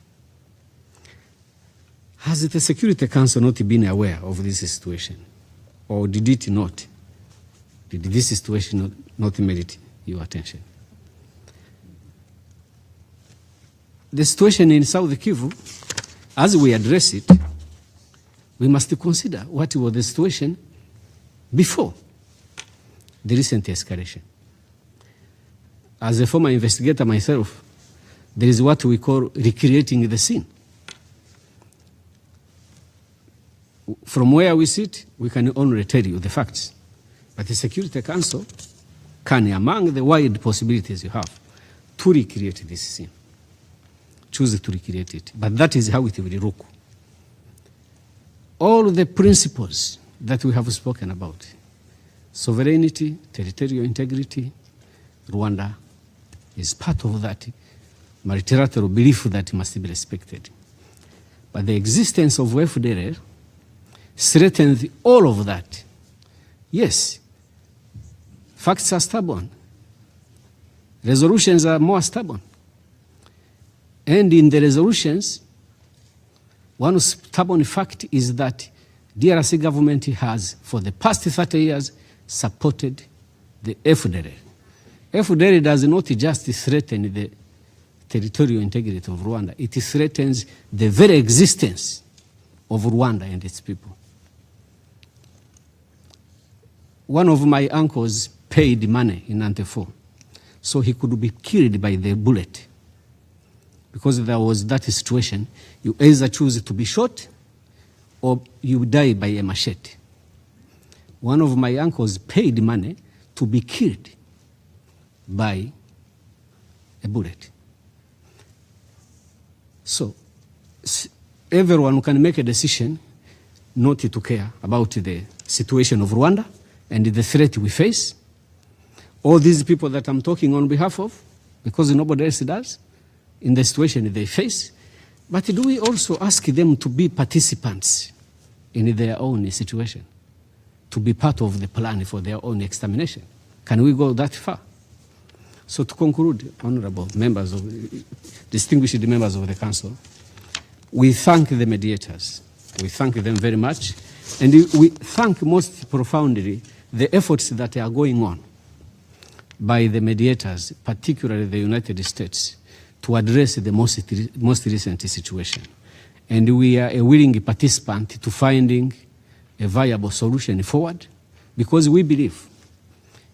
Has the Security Council not been aware of this situation? Or did it not? Did this situation not merit your attention? The situation in South Kivu, as we address it, we must consider what was the situation before the recent escalation. As a former investigator myself, there is what we call recreating the scene. From where we sit, we can only tell you the facts. But the Security Council can, among the wide possibilities you have, to recreate this scene. Choose to recreate it. But that is how it will look. All the principles that we have spoken about, sovereignty, territorial integrity, Rwanda is part of that multilateral belief that must be respected. But the existence of FDLR threatens all of that. Yes, facts are stubborn. Resolutions are more stubborn. And in the resolutions, one stubborn fact is that DRC government has, for the past 30 years, supported the FDLR. FDLR does not just threaten the territorial integrity of Rwanda, it threatens the very existence of Rwanda and its people. One of my uncles paid money in 94, so he could be killed by the bullet. Because there was that situation, you either choose to be shot or you die by a machete. One of my uncles paid money to be killed by a bullet. So everyone can make a decision not to care about the situation of Rwanda and the threat we face. All these people that I'm talking on behalf of, because nobody else does, in the situation they face. But do we also ask them to be participants in their own situation, to be part of the plan for their own extermination? Can we go that far? So to conclude, honorable members, distinguished members of the Council, we thank the mediators. We thank them very much. And we thank most profoundly the efforts that are going on by the mediators, particularly the United States, to address the most recent situation. And we are a willing participant to finding a viable solution forward, because we believe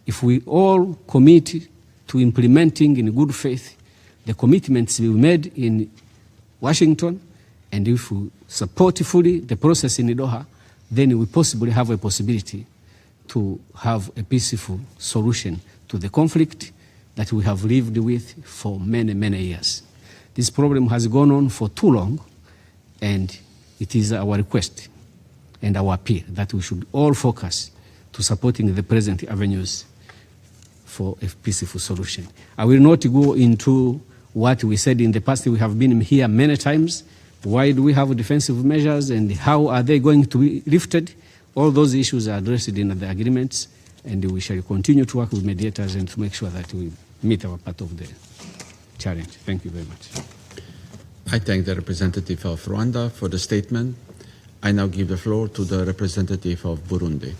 if we all commit to implementing in good faith the commitments we made in Washington, and if we support fully the process in Doha, then we possibly have a possibility to have a peaceful solution to the conflict that we have lived with for many, many years. This problem has gone on for too long, and it is our request and our appeal that we should all focus to supporting the present avenues for a peaceful solution. I will not go into what we said in the past. We have been here many times. Why do we have defensive measures and how are they going to be lifted? All those issues are addressed in the agreements, and we shall continue to work with mediators and to make sure that we meet our part of the challenge. Thank you very much. I thank the representative of Rwanda for the statement. I now give the floor to the representative of Burundi.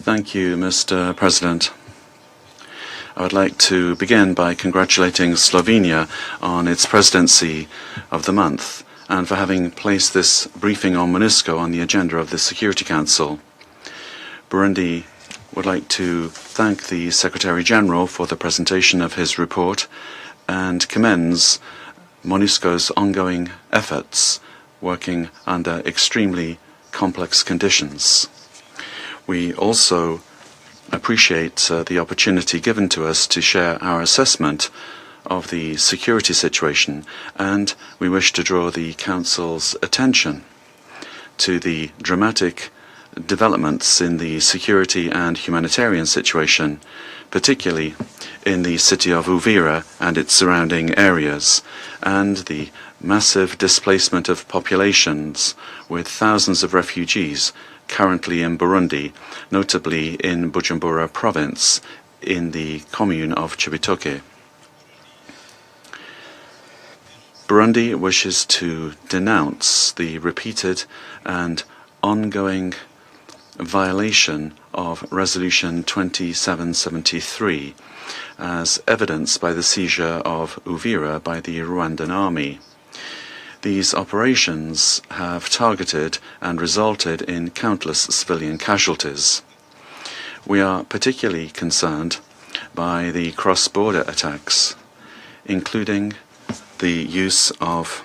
Thank you, Mr. President. I would like to begin by congratulating Slovenia on its presidency of the month and for having placed this briefing on MONUSCO on the agenda of the Security Council. Burundi would like to thank the Secretary-General for the presentation of his report and commends MONUSCO's ongoing efforts working under extremely complex conditions. We also appreciate the opportunity given to us to share our assessment of the security situation, and we wish to draw the Council's attention to the dramatic developments in the security and humanitarian situation, particularly in the city of Uvira and its surrounding areas, and the massive displacement of populations with thousands of refugees currently in Burundi, notably in Bujumbura province in the commune of Cibitoke. Burundi wishes to denounce the repeated and ongoing violation of Resolution 2773 as evidenced by the seizure of Uvira by the Rwandan army. These operations have targeted and resulted in countless civilian casualties. We are particularly concerned by the cross-border attacks, including the use of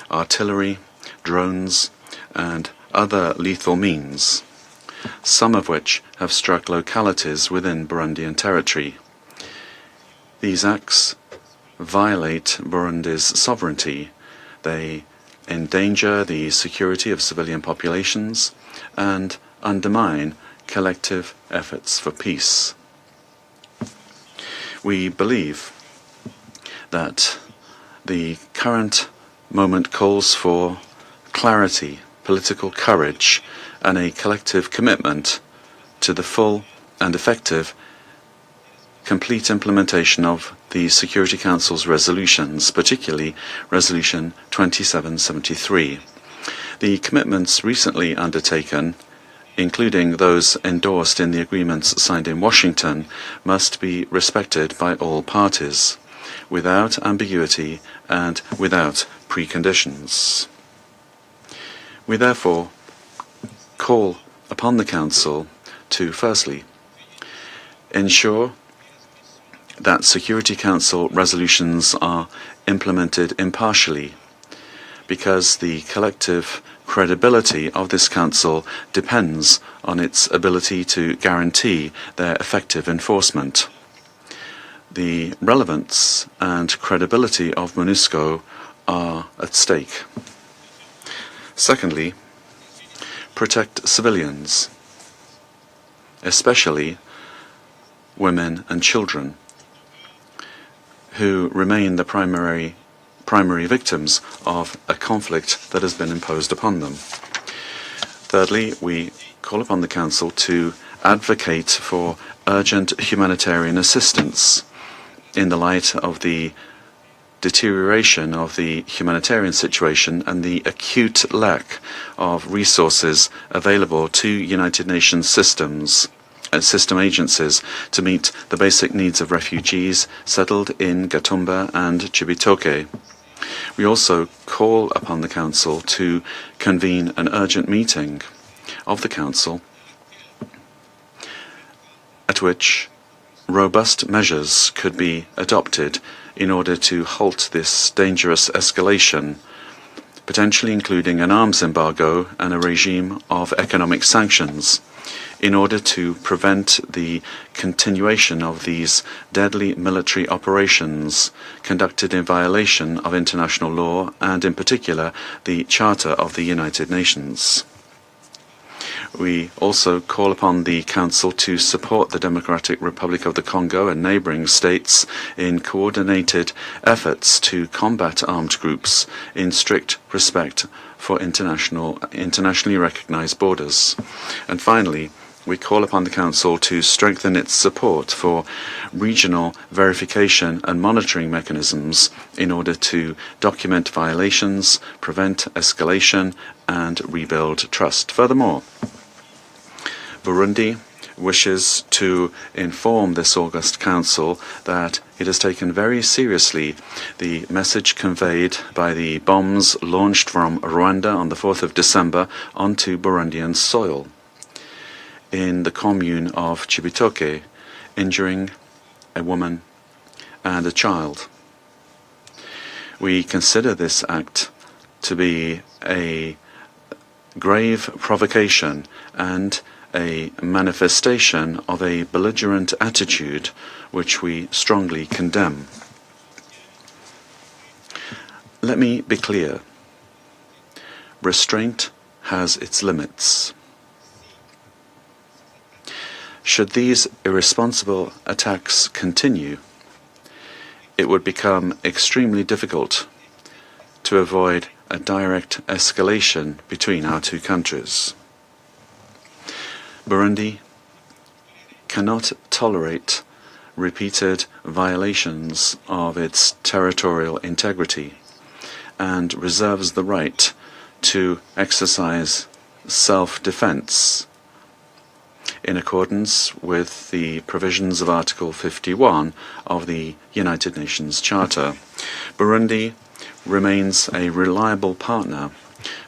artillery, drones, and other lethal means, some of which have struck localities within Burundian territory. These acts violate Burundi's sovereignty. They endanger the security of civilian populations and undermine collective efforts for peace. We believe that the current moment calls for clarity, political courage, and a collective commitment to the full and effective complete implementation of the Security Council's resolutions, particularly Resolution 2773. The commitments recently undertaken, including those endorsed in the agreements signed in Washington, must be respected by all parties, without ambiguity and without preconditions. We therefore call upon the Council to, firstly, ensure that Security Council resolutions are implemented impartially, because the collective credibility of this Council depends on its ability to guarantee their effective enforcement. The relevance and credibility of MONUSCO are at stake. Secondly, protect civilians, especially women and children, who remain the primary victims of a conflict that has been imposed upon them. Thirdly, we call upon the Council to advocate for urgent humanitarian assistance in the light of the deterioration of the humanitarian situation and the acute lack of resources available to United Nations systems and system agencies to meet the basic needs of refugees settled in Gatumba and Cibitoke. We also call upon the Council to convene an urgent meeting of the Council at which robust measures could be adopted in order to halt this dangerous escalation, potentially including an arms embargo and a regime of economic sanctions, in order to prevent the continuation of these deadly military operations conducted in violation of international law and, in particular, the Charter of the United Nations. We also call upon the Council to support the Democratic Republic of the Congo and neighboring states in coordinated efforts to combat armed groups in strict respect for internationally recognized borders. And finally, we call upon the Council to strengthen its support for regional verification and monitoring mechanisms in order to document violations, prevent escalation, and rebuild trust. Furthermore, Burundi wishes to inform this August Council that it has taken very seriously the message conveyed by the bombs launched from Rwanda on the 4th of December onto Burundian soil in the commune of Cibitoke, injuring a woman and a child. We consider this act to be a grave provocation and a manifestation of a belligerent attitude which we strongly condemn. Let me be clear. Restraint has its limits. Should these irresponsible attacks continue, it would become extremely difficult to avoid a direct escalation between our two countries. Burundi cannot tolerate repeated violations of its territorial integrity and reserves the right to exercise self-defense in accordance with the provisions of Article 51 of the United Nations Charter. Burundi remains a reliable partner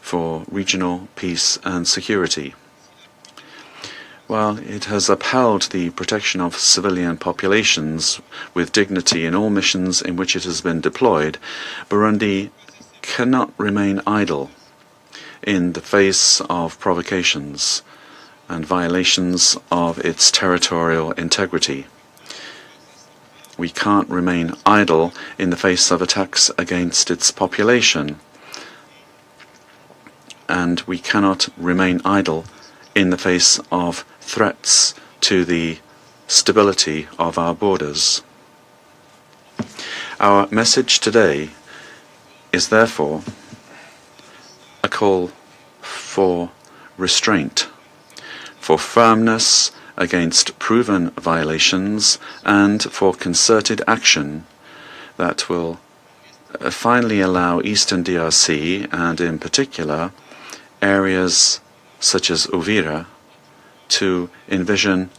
for regional peace and security. While it has upheld the protection of civilian populations with dignity in all missions in which it has been deployed, Burundi cannot remain idle in the face of provocations and violations of its territorial integrity. We can't remain idle in the face of attacks against its population, and we cannot remain idle in the face of threats to the stability of our borders. Our message today is therefore a call for restraint, for firmness against proven violations, and for concerted action that will finally allow Eastern DRC, and in particular areas such as Uvira, to envision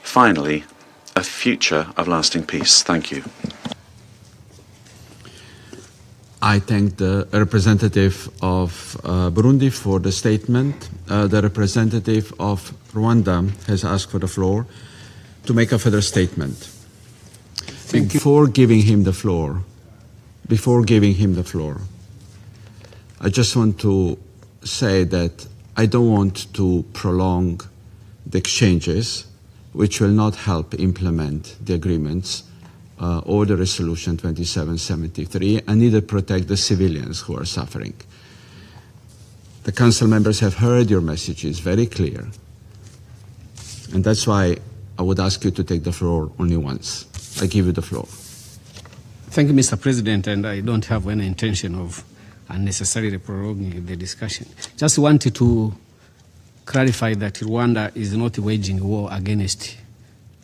finally a future of lasting peace. Thank you. I thank the representative of Burundi for the statement. The representative of Rwanda has asked for the floor to make a further statement. Before giving him the floor, I just want to say that I don't want to prolong the exchanges, which will not help implement the agreements or the resolution 2773, and neither protect the civilians who are suffering. The Council members have heard your messages very clear, and that's why I would ask you to take the floor only once. I give you the floor. Thank you, Mr. President, and I don't have any intention of unnecessarily prolonging the discussion. Just wanted to clarify that Rwanda is not waging war against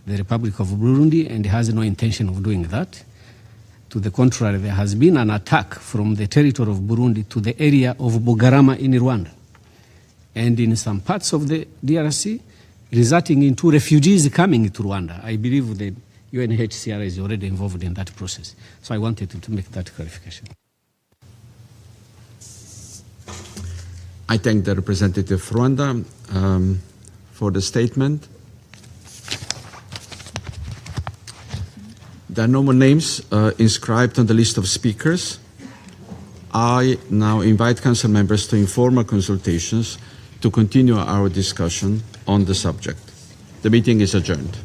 the Republic of Burundi and has no intention of doing that. To the contrary, there has been an attack from the territory of Burundi to the area of Bugarama in Rwanda, and in some parts of the DRC, resulting into refugees coming to Rwanda. I believe the UNHCR is already involved in that process. So I wanted to make that clarification. I thank the representative of Rwanda for the statement. There are no more names inscribed on the list of speakers. I now invite Council members to informal consultations to continue our discussion on the subject. The meeting is adjourned.